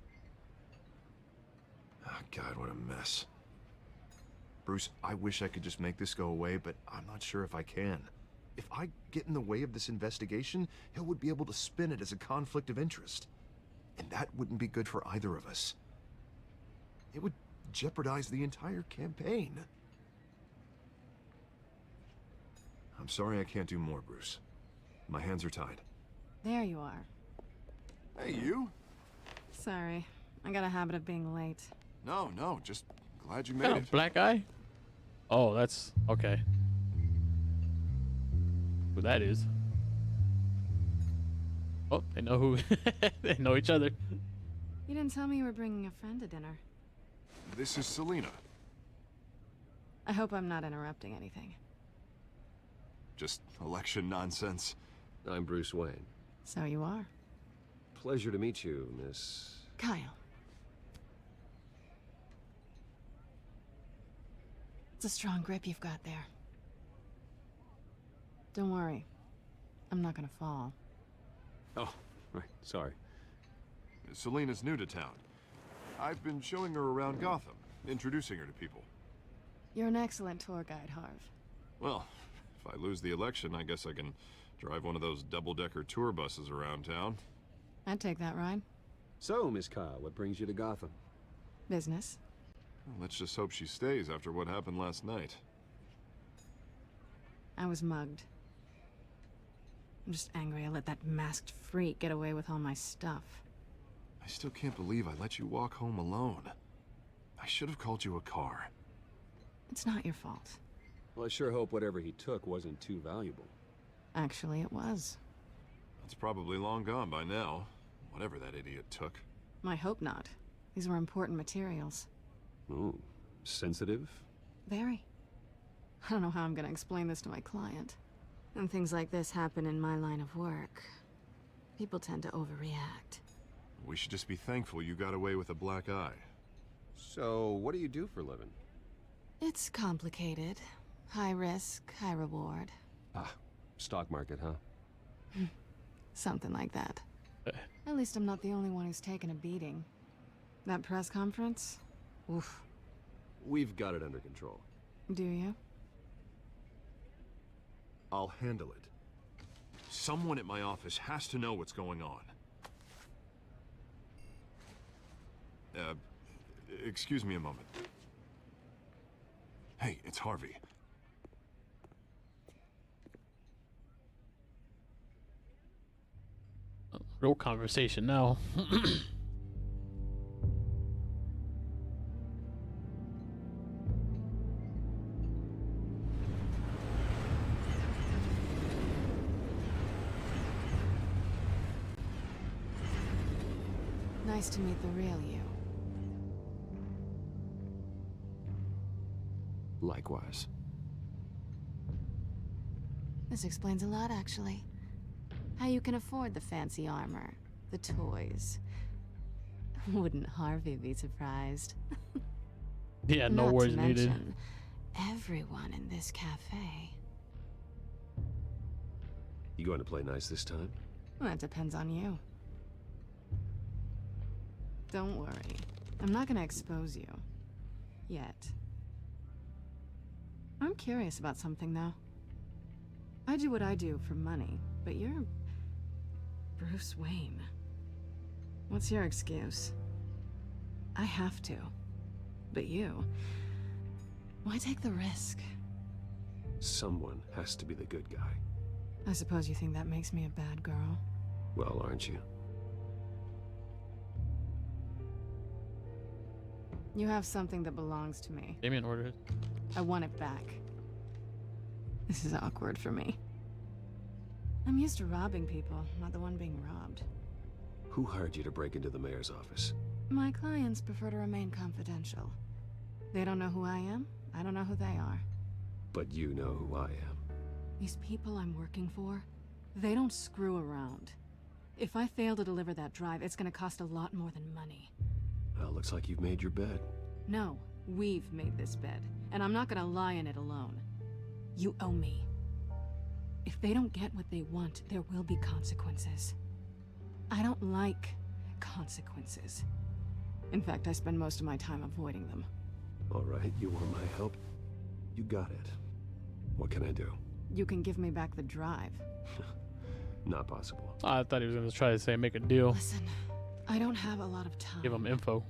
Oh, God, what a mess. Bruce, I wish I could just make this go away, but I'm not sure if I can. If I get in the way of this investigation, Hill would be able to spin it as a conflict of interest. And that wouldn't be good for either of us. It would jeopardize the entire campaign. I'm sorry I can't do more, Bruce. My hands are tied. There you are. Hey, you? Sorry. I got a habit of being late. No, just glad you made Oh, it. black eye? Oh, that's okay. Who that is? Oh, they know who. They know each other. You didn't tell me you were bringing a friend to dinner. This is Selina. I hope I'm not interrupting anything. Just election nonsense. I'm Bruce Wayne. So you are. Pleasure to meet you, Miss... Kyle. It's a strong grip you've got there. Don't worry. I'm not gonna fall. Oh, right, sorry. Selina's new to town. I've been showing her around Gotham, introducing her to people. You're an excellent tour guide, Harv. Well, if I lose the election, I guess I can drive one of those double-decker tour buses around town. I'd take that ride. So, Miss Kyle, what brings you to Gotham? Business. Well, let's just hope she stays after what happened last night. I was mugged. I'm just angry I let that masked freak get away with all my stuff. I still can't believe I let you walk home alone. I should have called you a car. It's not your fault. Well, I sure hope whatever he took wasn't too valuable. Actually, it was. It's probably long gone by now, whatever that idiot took. I hope not. These were important materials. Ooh, sensitive? Very. I don't know how I'm gonna explain this to my client. When things like this happen in my line of work, people tend to overreact. We should just be thankful you got away with a black eye. So, what do you do for a living? It's complicated. High risk, high reward. Ah, stock market, huh? Something like that. At least I'm not the only one who's taken a beating. That press conference? Oof. We've got it under control. Do you? I'll handle it. Someone at my office has to know what's going on. Excuse me a moment. Hey, it's Harvey. Real conversation now. nice to meet the real you. Likewise. This explains a lot, actually. How you can afford the fancy armor, the toys. Wouldn't Harvey be surprised? Yeah, no Not words to needed. mention everyone in this cafe. You going to play nice this time? Well, that depends on you. Don't worry. I'm not gonna expose you. Yet. I'm curious about something, though. I do what I do for money, but you're Bruce Wayne. What's your excuse? I have to. But you... why take the risk? Someone has to be the good guy. I suppose you think that makes me a bad girl. Well, aren't you? You have something that belongs to me. Damien ordered it. I want it back. This is awkward for me. I'm used to robbing people, not the one being robbed. Who hired you to break into the mayor's office? My clients prefer to remain confidential. They don't know who I am, I don't know who they are. But you know who I am. These people I'm working for, they don't screw around. If I fail to deliver that drive, it's gonna cost a lot more than money. Well, looks like you've made your bed. No, we've made this bed, and I'm not gonna lie in it alone. You owe me. If they don't get what they want, there will be consequences. I don't like consequences. In fact, I spend most of my time avoiding them. All right, you want my help? You got it. What can I do? You can give me back the drive. Not possible. I thought he was gonna try to say make a deal. Listen, I don't have a lot of time. Give him info.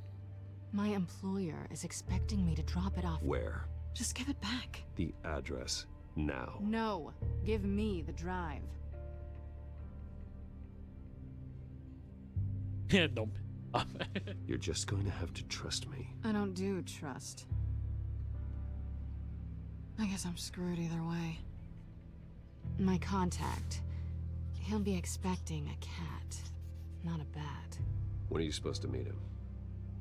My employer is expecting me to drop it off. Where? Just give it back. The address. Now. No, give me the drive. Yeah, don't. You're just going to have to trust me. I don't do trust. I guess I'm screwed either way. My contact, he'll be expecting a cat, not a bat. When are you supposed to meet him?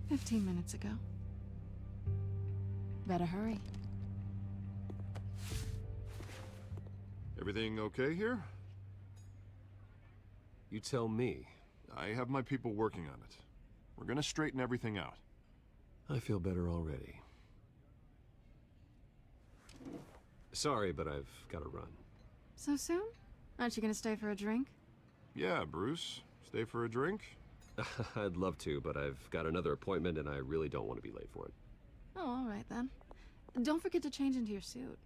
15 minutes ago. Better hurry. Everything okay here? You tell me. I have my people working on it. We're gonna straighten everything out. I feel better already. Sorry, but I've got to run. So soon? Aren't you gonna stay for a drink? Yeah, Bruce. Stay for a drink? I'd love to, but I've got another appointment and I really don't want to be late for it. Oh, all right then. Don't forget to change into your suit.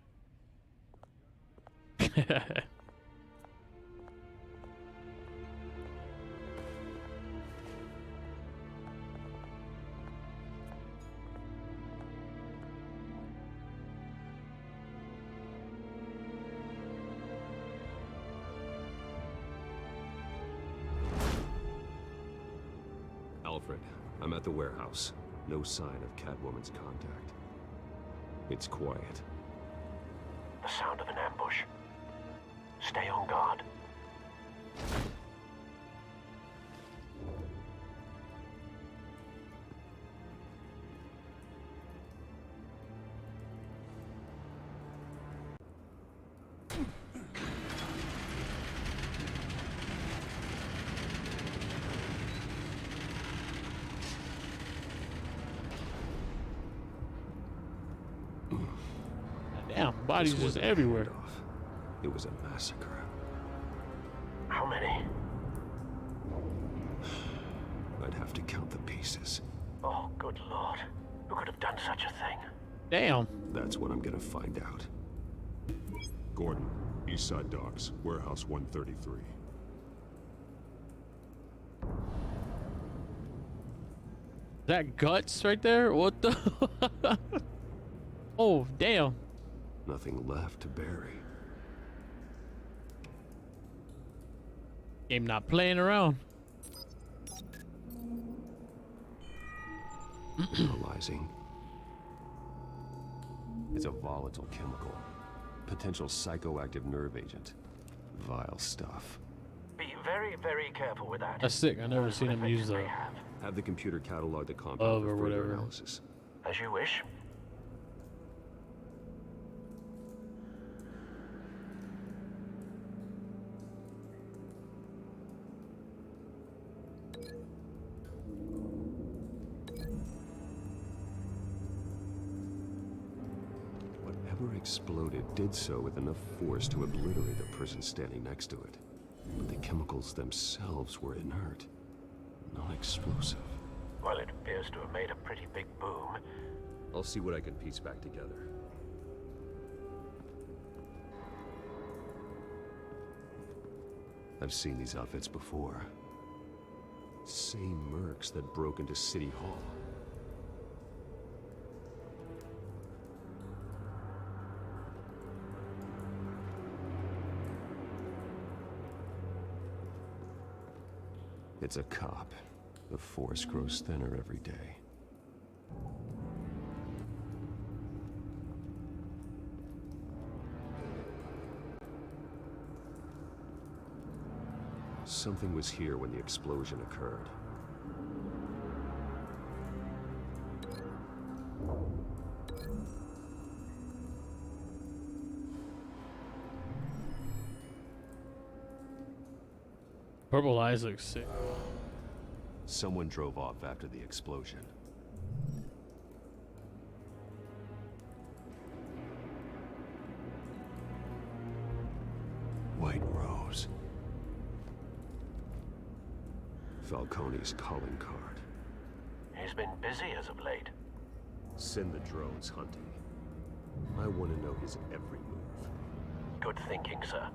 Alfred, I'm at the warehouse. No sign of Catwoman's contact. It's quiet. The sound of an ambush. Stay on guard. Damn, bodies just everywhere. It was a massacre. How many? I'd have to count the pieces. Oh, good lord. Who could have done such a thing? Damn. That's what I'm gonna find out. Gordon, East Side Docks, Warehouse 133. That guts right there? What the? Oh, damn. Nothing left to bury. Game not playing around. Analyzing. It's a volatile chemical. Potential psychoactive nerve agent. Vile stuff. Be very, very careful with that. That's sick. I never seen him use the Have the computer catalog the compound Or for further whatever. analysis. As you wish. Whatever exploded did so with enough force to obliterate the person standing next to it. But the chemicals themselves were inert, not explosive. Well, it appears to have made a pretty big boom. I'll see what I can piece back together. I've seen these outfits before. Same mercs that broke into City Hall. It's a cop. The force grows thinner every day. Something was here when the explosion occurred. Purple eyes look sick. Someone drove off after the explosion. White Rose. Falcone's calling card. He's been busy as of late. Send the drones hunting. I want to know his every move. Good thinking, sir.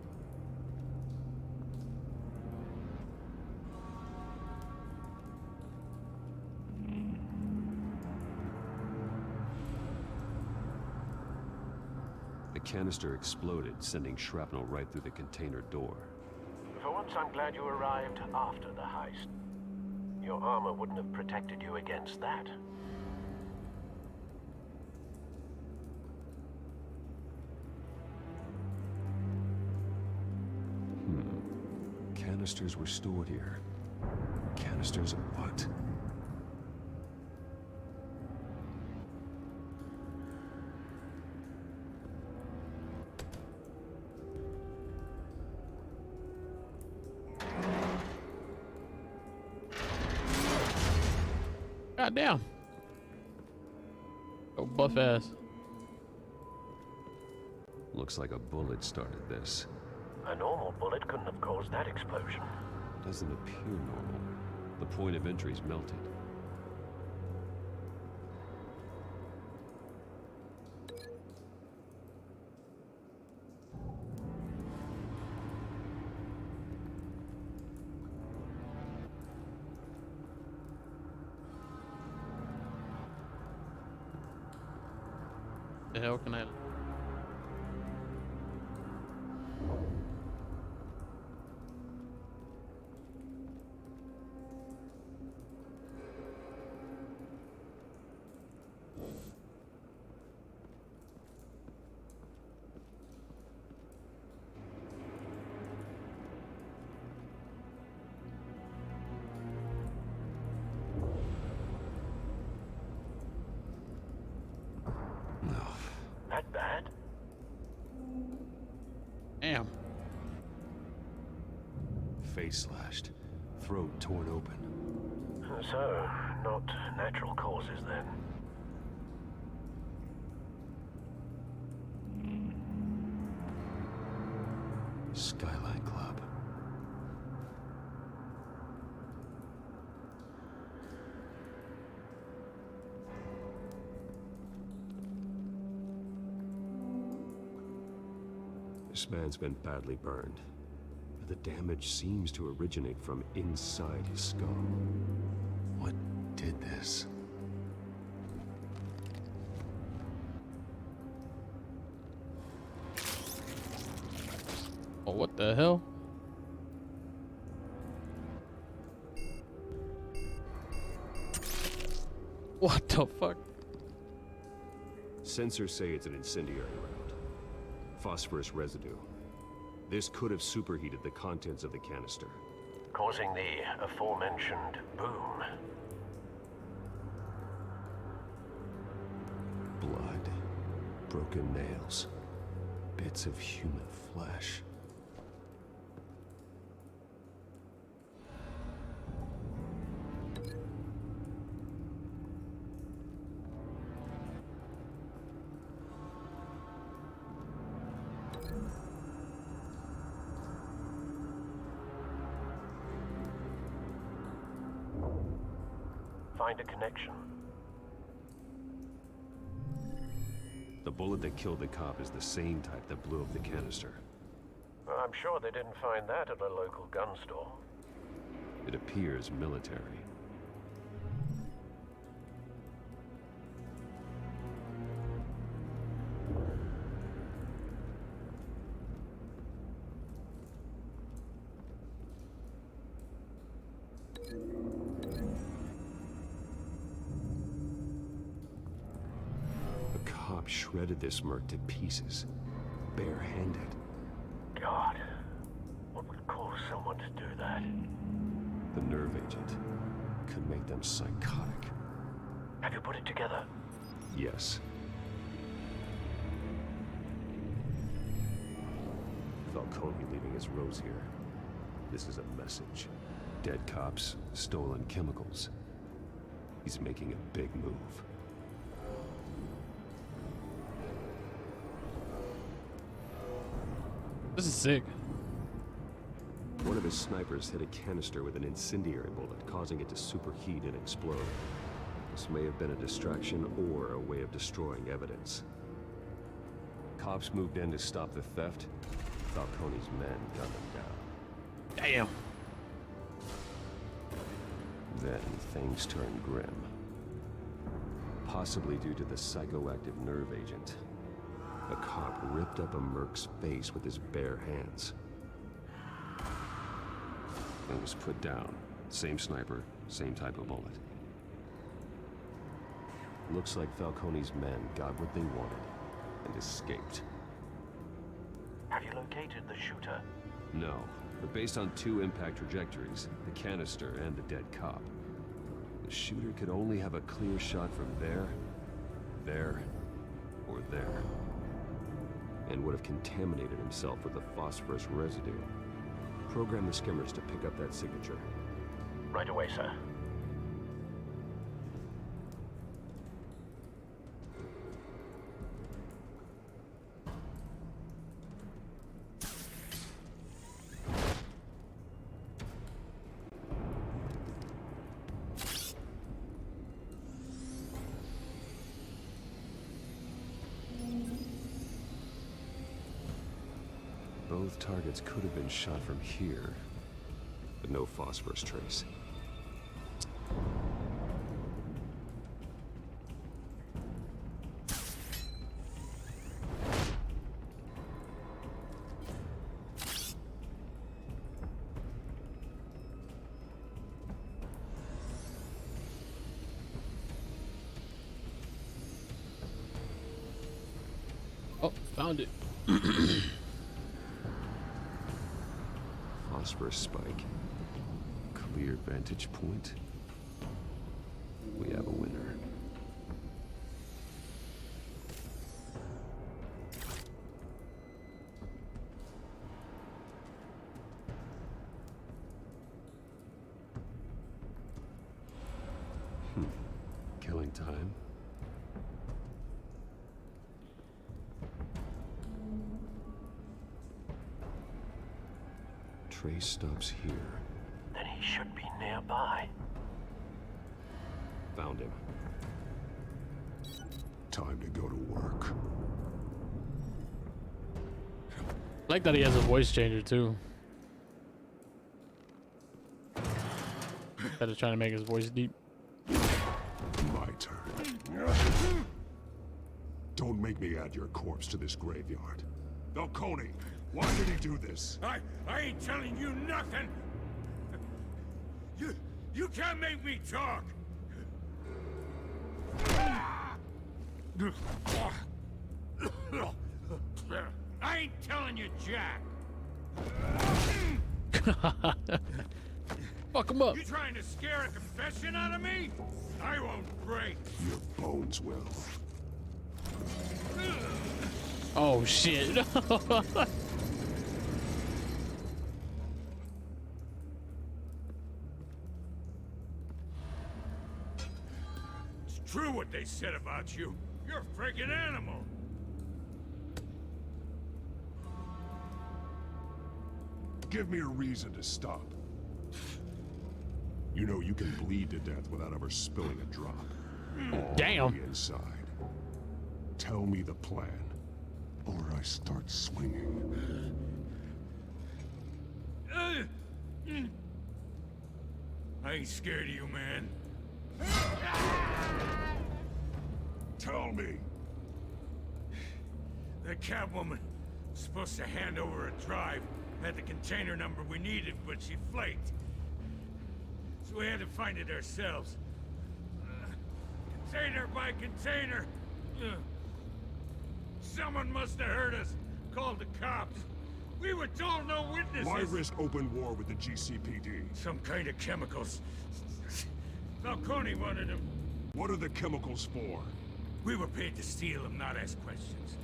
The canister exploded, sending shrapnel right through the container door. For once, I'm glad you arrived after the heist. Your armor wouldn't have protected you against that. Canisters were stored here. Canisters of what? God damn. Oh, buff ass. Looks like a bullet started this. A normal bullet couldn't have caused that explosion. Doesn't appear normal. The point of entry's melted. The hell can I? That bad? Damn. Face slashed. Throat torn open. So, not natural causes then. Skyline Club. This man's been badly burned. But the damage seems to originate from inside his skull. What did this? Oh, what the hell? What the fuck? Sensors say it's an incendiary round. Phosphorus residue. This could have superheated the contents of the canister. Causing the aforementioned boom. Blood, broken nails, bits of human flesh. Find a connection. The bullet that killed the cop is the same type that blew up the canister. I'm sure they didn't find that at a local gun store. It appears military. Shredded this merc to pieces, bare-handed. God, what would cause someone to do that? The nerve agent could make them psychotic. Have you put it together? Yes. Falcone leaving his rose here. This is a message. Dead cops, stolen chemicals. He's making a big move. This is sick. One of his snipers hit a canister with an incendiary bullet, causing it to superheat and explode. This may have been a distraction or a way of destroying evidence. Cops moved in to stop the theft. Falcone's men gunned them down. Damn. Then things turned grim. Possibly due to the psychoactive nerve agent. A cop ripped up a merc's face with his bare hands. And was put down. Same sniper, same type of bullet. Looks like Falcone's men got what they wanted and escaped. Have you located the shooter? No, but based on two impact trajectories, the canister and the dead cop, the shooter could only have a clear shot from there, or there. And would have contaminated himself with the phosphorus residue. Program the skimmers to pick up that signature. Right away, sir. Both targets could have been shot from here, but no phosphorus trace. Oh, found it. Phosphorus spike. Clear vantage point. We have a winner. Killing time. Trace stops here. Then he should be nearby. Found him. Time to go to work. I like that he has a voice changer too. Instead of trying to make his voice deep. My turn. Don't make me add your corpse to this graveyard. Falcone, why did he do this? I ain't telling you nothing! You can't make me talk! I ain't telling you jack! Fuck him up. You trying to scare a confession out of me? I won't break. Your bones will. Oh shit. It's true what they said about you. You're a freaking animal. Give me a reason to stop. You know you can bleed to death without ever spilling a drop. All Damn. the inside. Tell me the plan, or I start swinging. I ain't scared of you, man. Tell me. The Catwoman was supposed to hand over a drive. Had the container number we needed, but she flaked. So we had to find it ourselves. Container by container. Someone must have heard us. Called the cops. We were told no witnesses. Why risk open war with the GCPD? Some kind of chemicals. Falcone wanted them. What are the chemicals for? We were paid to steal them, not ask questions.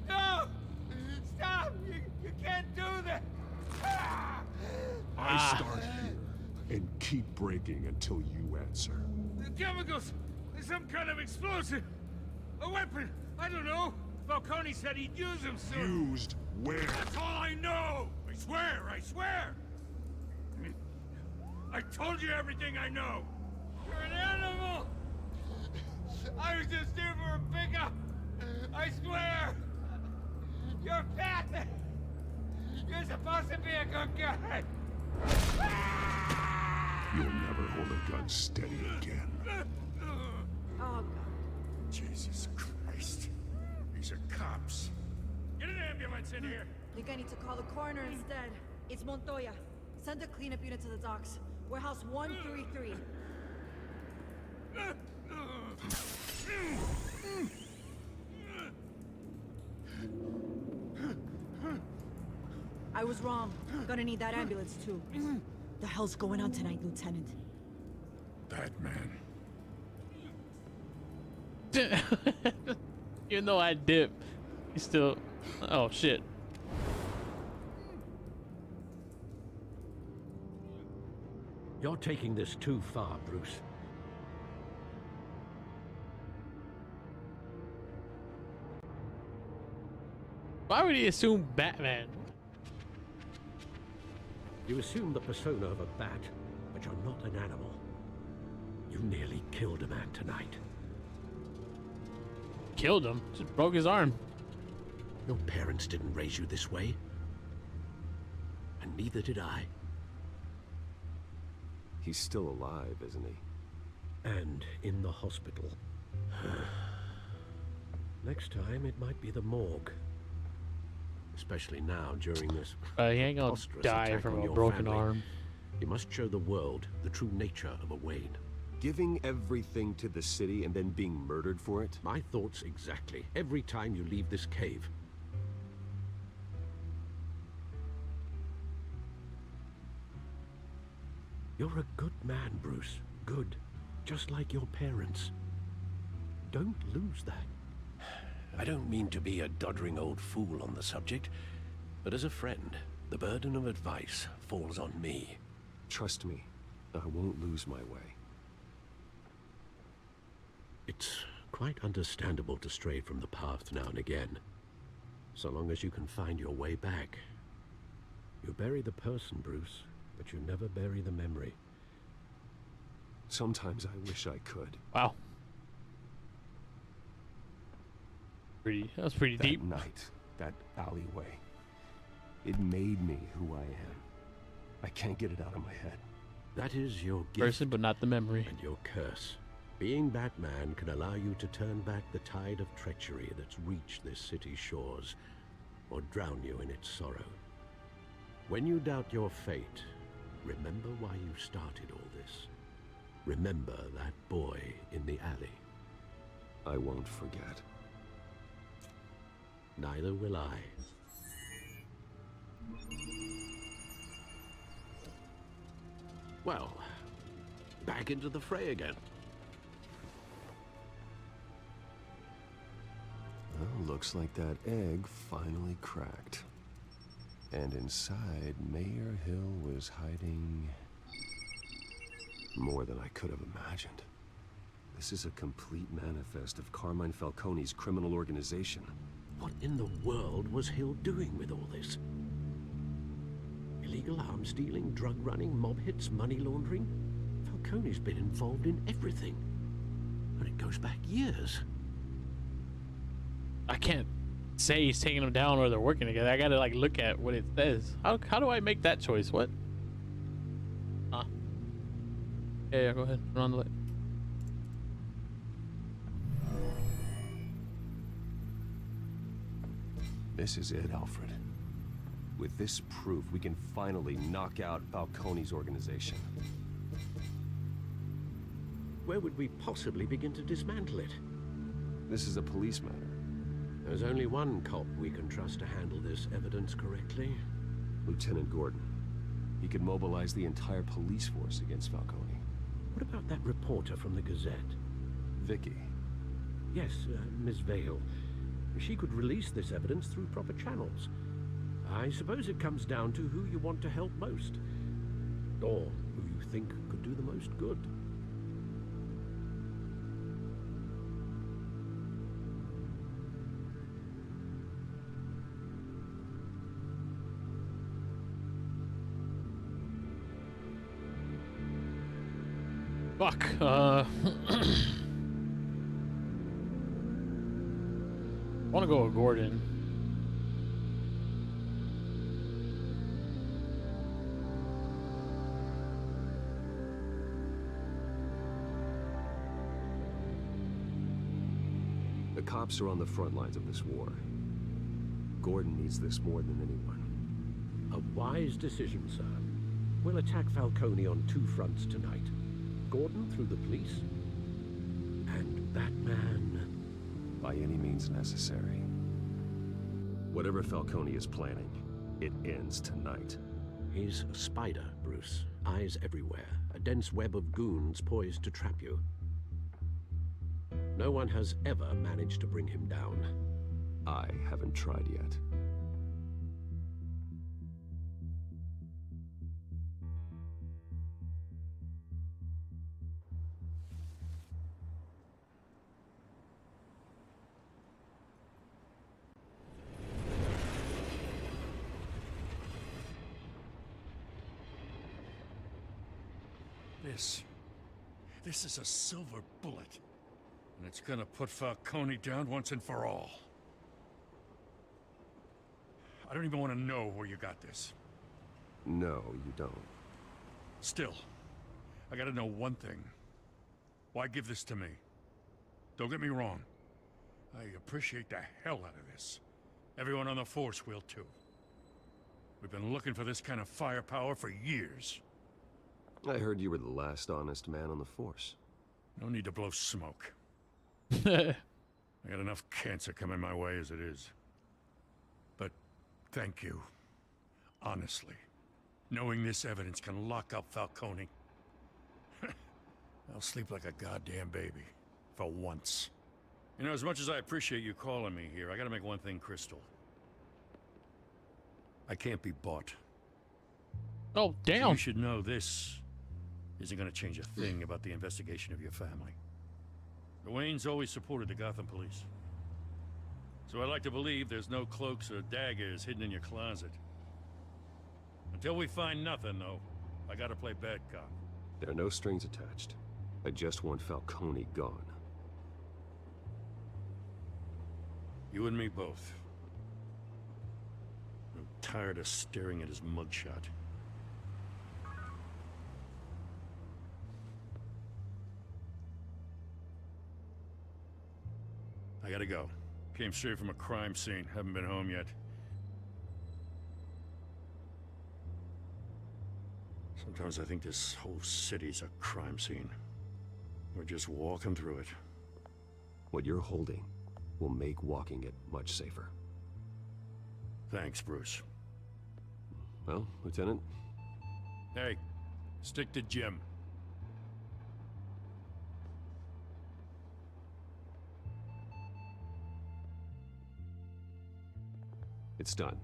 No! Stop! You can't do that! I start here and keep breaking until you answer. The chemicals! There's some kind of explosive! A weapon! I don't know! Falcone said he'd use them soon! Used where? That's all I know! I swear! I swear! I told you everything I know! You're an animal! I was just here for a pickup! I swear! You're fat! You're supposed to be a good guy! You'll never hold a gun steady again. Oh, God. Jesus Christ. These are cops. Get an ambulance in here! I think I need to call the coroner instead. It's Montoya. Send a cleanup unit to the docks. Warehouse 133. I was wrong. Gonna need that ambulance too. The hell's going on tonight, Lieutenant? Batman. Even though I dip, he's still. Oh shit. You're taking this too far, Bruce. Why would he assume Batman? You assume the persona of a bat, but you're not an animal. You nearly killed a man tonight. Killed him? Just broke his arm. Your parents didn't raise you this way. And neither did I. He's still alive, isn't he? And in the hospital. Next time, it might be the morgue. Especially now, during this he ain't gonna preposterous die attack from on a your broken family. arm. You must show the world the true nature of a Wayne. Giving everything to the city and then being murdered for it? My thoughts exactly. Every time you leave this cave. You're a good man, Bruce. Good. Just like your parents. Don't lose that. I don't mean to be a doddering old fool on the subject, but as a friend, the burden of advice falls on me. Trust me, I won't lose my way. It's quite understandable to stray from the path now and again, so long as you can find your way back. You bury the person, Bruce, but you never bury the memory. Sometimes I wish I could. Wow. That was pretty deep. That night, that alleyway, it made me who I am. I can't get it out of my head. That is your gift. Person, but not the memory. And your curse. Being Batman can allow you to turn back the tide of treachery that's reached this city's shores, or drown you in its sorrow. When you doubt your fate, remember why you started all this. Remember that boy in the alley. I won't forget. Neither will I. Well, back into the fray again. Looks like that egg finally cracked. And inside, Mayor Hill was hiding more than I could have imagined. This is a complete manifest of Carmine Falcone's criminal organization. What in the world was Hill doing with all this? Illegal arms dealing, drug running, mob hits, money laundering? Falcone's been involved in everything. And it goes back years. I can't say he's taking them down or they're working together. I gotta like look at what it says. How do I make that choice? What? Huh? Yeah, go ahead. Turn on the light. This is it, Alfred. With this proof, we can finally knock out Falcone's organization. Where would we possibly begin to dismantle it? This is a police matter. There's only one cop we can trust to handle this evidence correctly. Lieutenant Gordon. He could mobilize the entire police force against Falcone. What about that reporter from the Gazette? Vicky. Yes, Miss Vale. She could release this evidence through proper channels. I suppose it comes down to who you want to help most. Or who you think could do the most good. Fuck. I want to go with Gordon. The cops are on the front lines of this war. Gordon needs this more than anyone. A wise decision, sir. We'll attack Falcone on two fronts tonight. Gordon through the police, and Batman by any means necessary. Whatever Falcone is planning, it ends tonight. He's a spider, Bruce. Eyes everywhere. A dense web of goons poised to trap you. No one has ever managed to bring him down. I haven't tried yet. This is a silver bullet. And it's gonna put Falcone down once and for all. I don't even want to know where you got this. No, you don't. Still, I gotta know one thing. Why give this to me? Don't get me wrong. I appreciate the hell out of this. Everyone on the force will too. We've been looking for this kind of firepower for years. I heard you were the last honest man on the force. No need to blow smoke. I got enough cancer coming my way as it is. But thank you. Honestly. Knowing this evidence can lock up Falcone. I'll sleep like a goddamn baby. For once. You know, as much as I appreciate you calling me here, I gotta make one thing crystal. I can't be bought. Oh, damn. So you should know this isn't gonna change a thing about the investigation of your family. The Waynes always supported the Gotham police. So I like to believe there's no cloaks or daggers hidden in your closet. Until we find nothing, though, I gotta play bad cop. There are no strings attached. I just want Falcone gone. You and me both. I'm tired of staring at his mugshot. I gotta go. Came straight from a crime scene. Haven't been home yet. Sometimes I think this whole city's a crime scene. We're just walking through it. What you're holding will make walking it much safer. Thanks, Bruce. Well, Lieutenant? Hey, stick to Jim. It's done.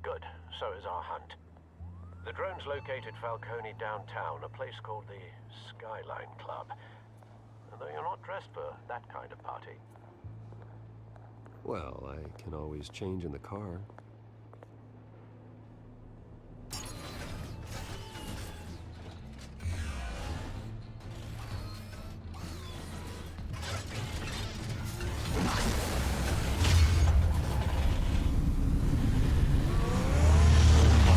Good. So is our hunt. The drones located Falcone downtown, a place called the Skyline Club. Although you're not dressed for that kind of party. Well, I can always change in the car.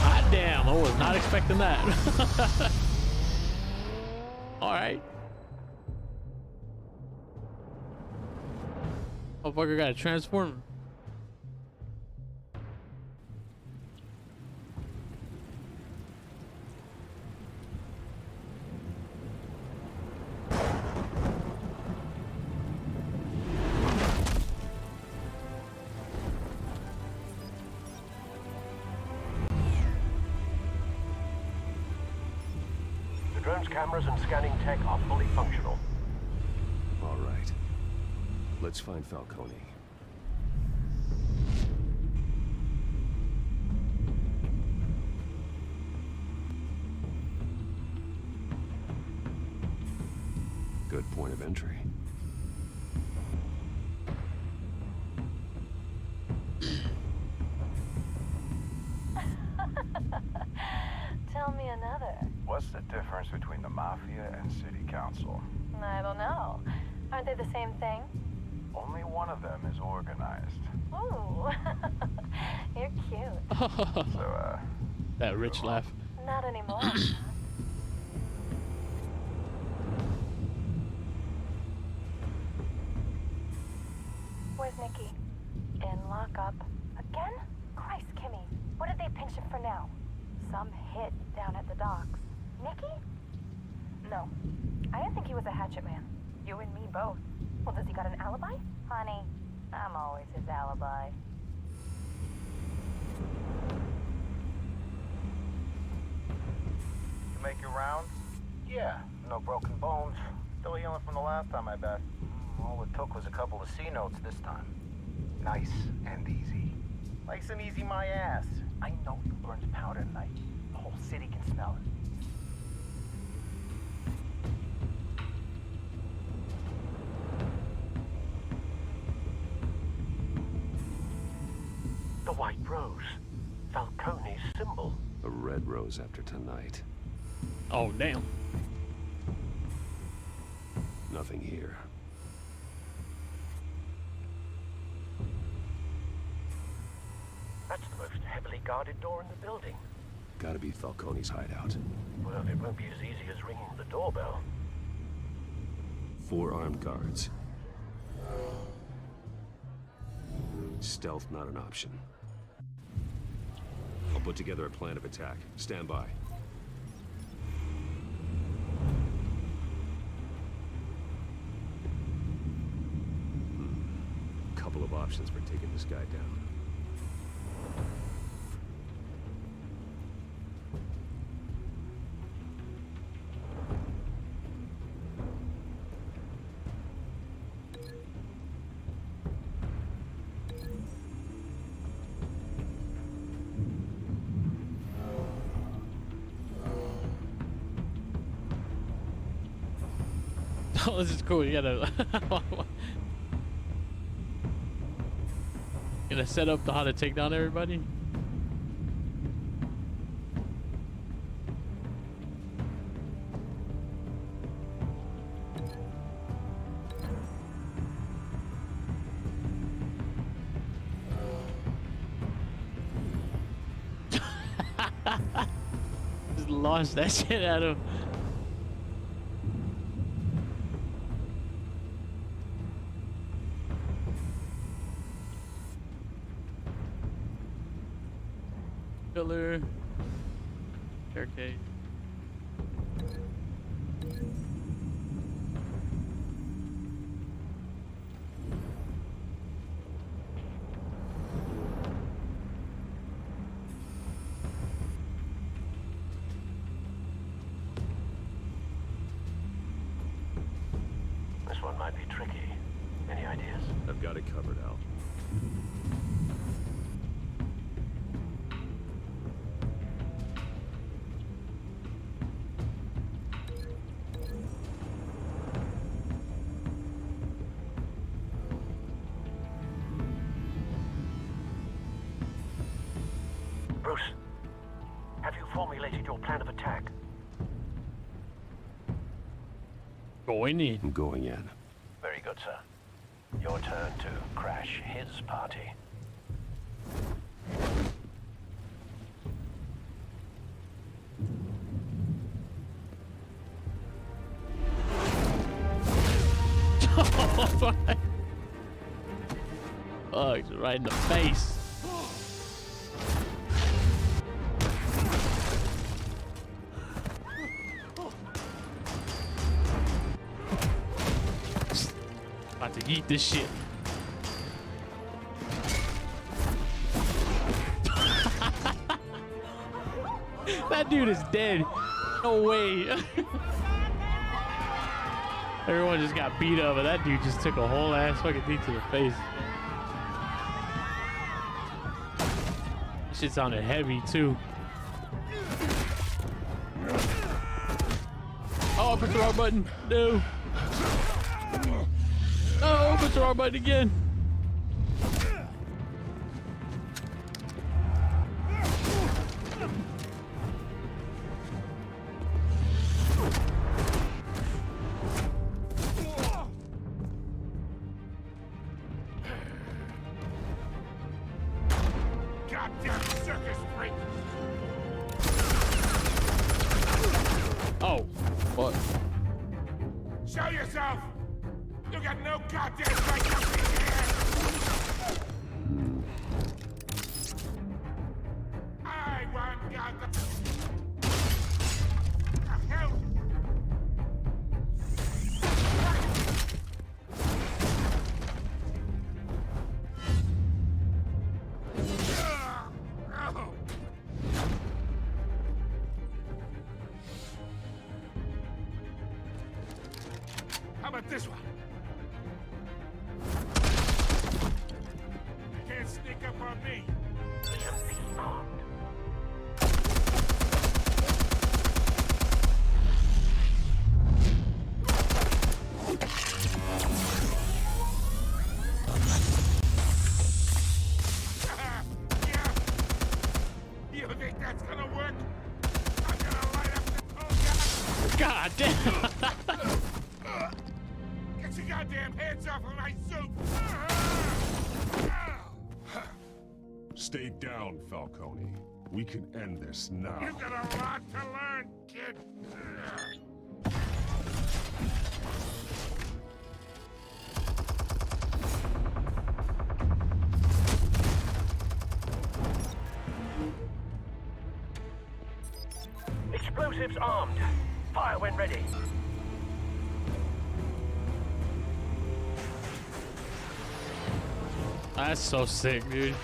Hot damn, I was not expecting that. All right. Motherfucker got a transformer. The drone's cameras and scanning tech are fully functional. All right. Let's find Falcone. Good point of entry. Tell me another. What's the difference between the Mafia and City Council? I don't know. Aren't they the same thing? Only one of them is organized. Ooh. You're cute. So, that rich laugh. Not anymore. Where's Nikki? In lockup. Again? Christ, Kimmy. What did they pinch him for now? Some hit down at the docks. Nikki? No. I didn't think he was a hatchet man. You and me both. Well, does he got an alibi? Honey, I'm always his alibi. you make your rounds? Yeah, no broken bones. Still healing from the last time, I bet. All it took was a couple of C notes this time. Nice and easy. Nice and easy, my ass. I know you burned powder tonight. The whole city can smell it. The white rose. Falcone's symbol. A red rose after tonight. Oh, damn. Nothing here. That's the most heavily guarded door in the building. Gotta be Falcone's hideout. Well, it won't be as easy as ringing the doorbell. 4 armed guards. Stealth not an option. I'll put together a plan of attack. Stand by. Couple of options for taking this guy down. Oh, this is cool. You gotta set up how to take down everybody. Just launched that shit at him. Pillar, staircase. This one might be tricky. Any ideas? I've got it covered, Al. back. Going in. I'm going in. Very good, sir. Your turn to crash his party. Oh, he's right in the face. About to eat this shit. That dude is dead. No way. Everyone just got beat up, but that dude just took a whole ass fucking knee to the face. This shit sounded heavy too. Oh, I pushed the wrong button. No. Oh, I pushed the wrong button again. Oh, what? Show yourself! You got no goddamn right to be here! I want Gotham! Hell! How about this one? You can't sneak up on me. Yeah. You think that's gonna work? I'm gonna light up the whole God damn. Get your goddamn hands off of my suit! Stay down, Falcone. We can end this now. You've got a lot to learn, kid. Explosives armed. Fire when ready. That's so sick, dude.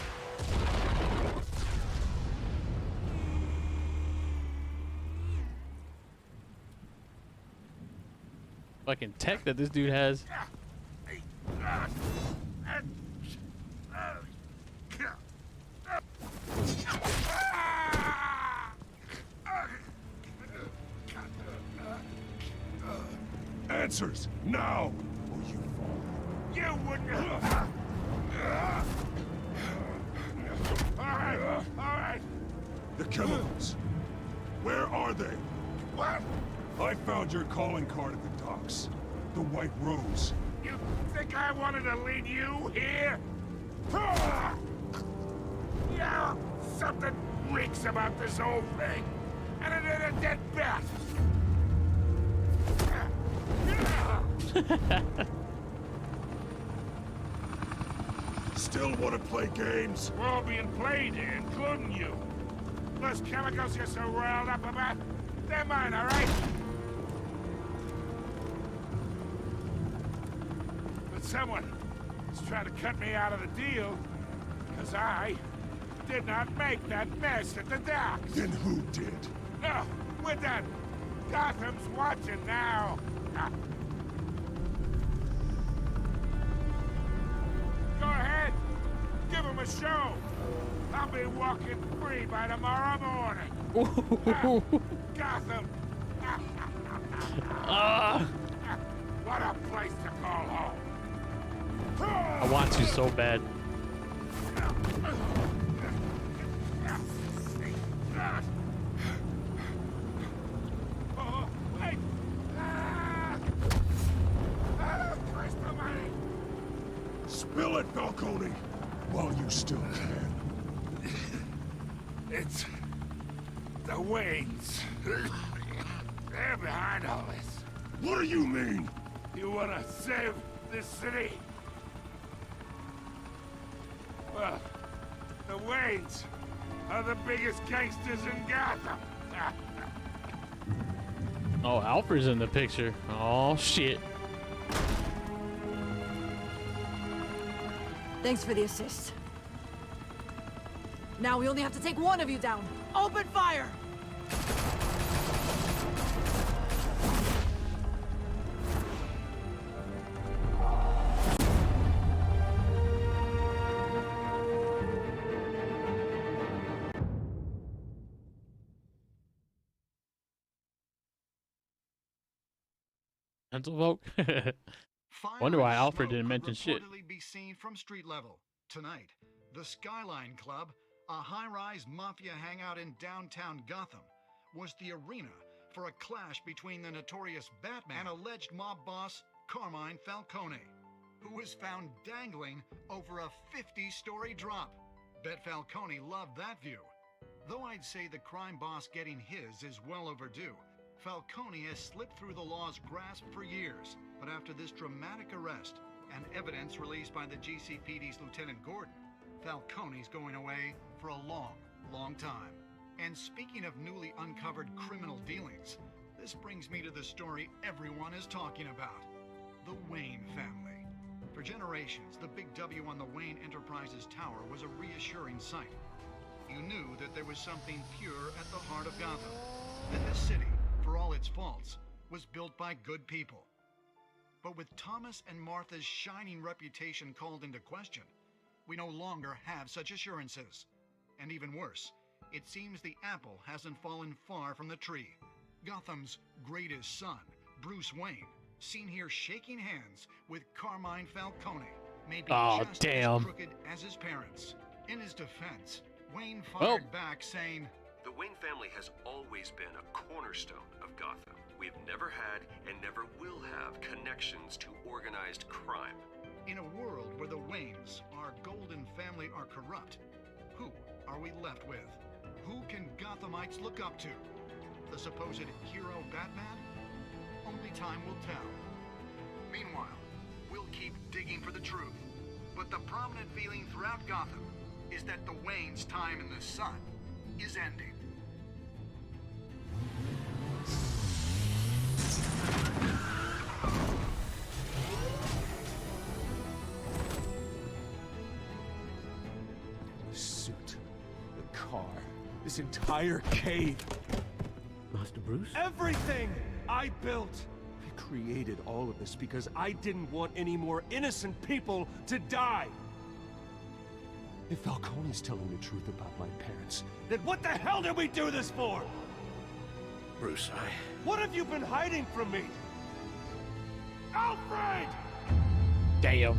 Fucking tech that this dude has. Answers now, or you fall. You wouldn't. All right. The chemicals. Where are they? What? I found your calling card at the docks. The White Rose. You think I wanted to lead you here? Yeah, something reeks about this whole thing. And it ain't a dead bat. Still want to play games? We're all being played here, including you. Those chemicals you're so riled up about, they're mine, all right? But someone is trying to cut me out of the deal, because I did not make that mess at the docks. Then who did? No, we're done. Gotham's watching now. Go ahead. Give him a show. I'll be walking free by tomorrow morning. Gotham. What a place to call home. I want to so bad. Spill it, Falcone, while you still can. It's the Waynes. They're behind all this. What do you mean? You wanna save this city? Well, the Waynes are the biggest gangsters in Gotham. Oh, Alfred's in the picture. Oh, shit. Thanks for the assist. Now we only have to take one of you down. Open fire! Mental Vogue? Wonder why Alfred didn't mention shit. Reportedly be seen from street level tonight. The Skyline Club, a high-rise mafia hangout in downtown Gotham, was the arena for a clash between the notorious Batman and alleged mob boss Carmine Falcone, who was found dangling over a 50-story drop. Bet Falcone loved that view. Though I'd say the crime boss getting his is well overdue, Falcone has slipped through the law's grasp for years. But after this dramatic arrest and evidence released by the GCPD's Lieutenant Gordon, Falcone's going away for a long, long time. And speaking of newly uncovered criminal dealings, this brings me to the story everyone is talking about. The Wayne family. For generations, the big W on the Wayne Enterprises Tower was a reassuring sight. You knew that there was something pure at the heart of Gotham. That this city, for all its faults, was built by good people. But with Thomas and Martha's shining reputation called into question, we no longer have such assurances. And even worse, it seems the apple hasn't fallen far from the tree. Gotham's greatest son, Bruce Wayne, seen here shaking hands with Carmine Falcone, may be just as crooked as his parents. In his defense, Wayne fired back saying, "The Wayne family has always been a cornerstone of Gotham. We've never had and never will have connections to organized crime." In a world where the Waynes, our golden family, are corrupt, who are we left with? Who can Gothamites look up to? The supposed hero Batman? Only time will tell. Meanwhile, we'll keep digging for the truth. But the prominent feeling throughout Gotham is that the Waynes' time in the sun is ending. The suit, the car, this entire cave. Master Bruce? Everything I built! I created all of this because I didn't want any more innocent people to die! If Falcone's telling the truth about my parents, then what the hell did we do this for? Bruce, What have you been hiding from me? Alfred! Damn.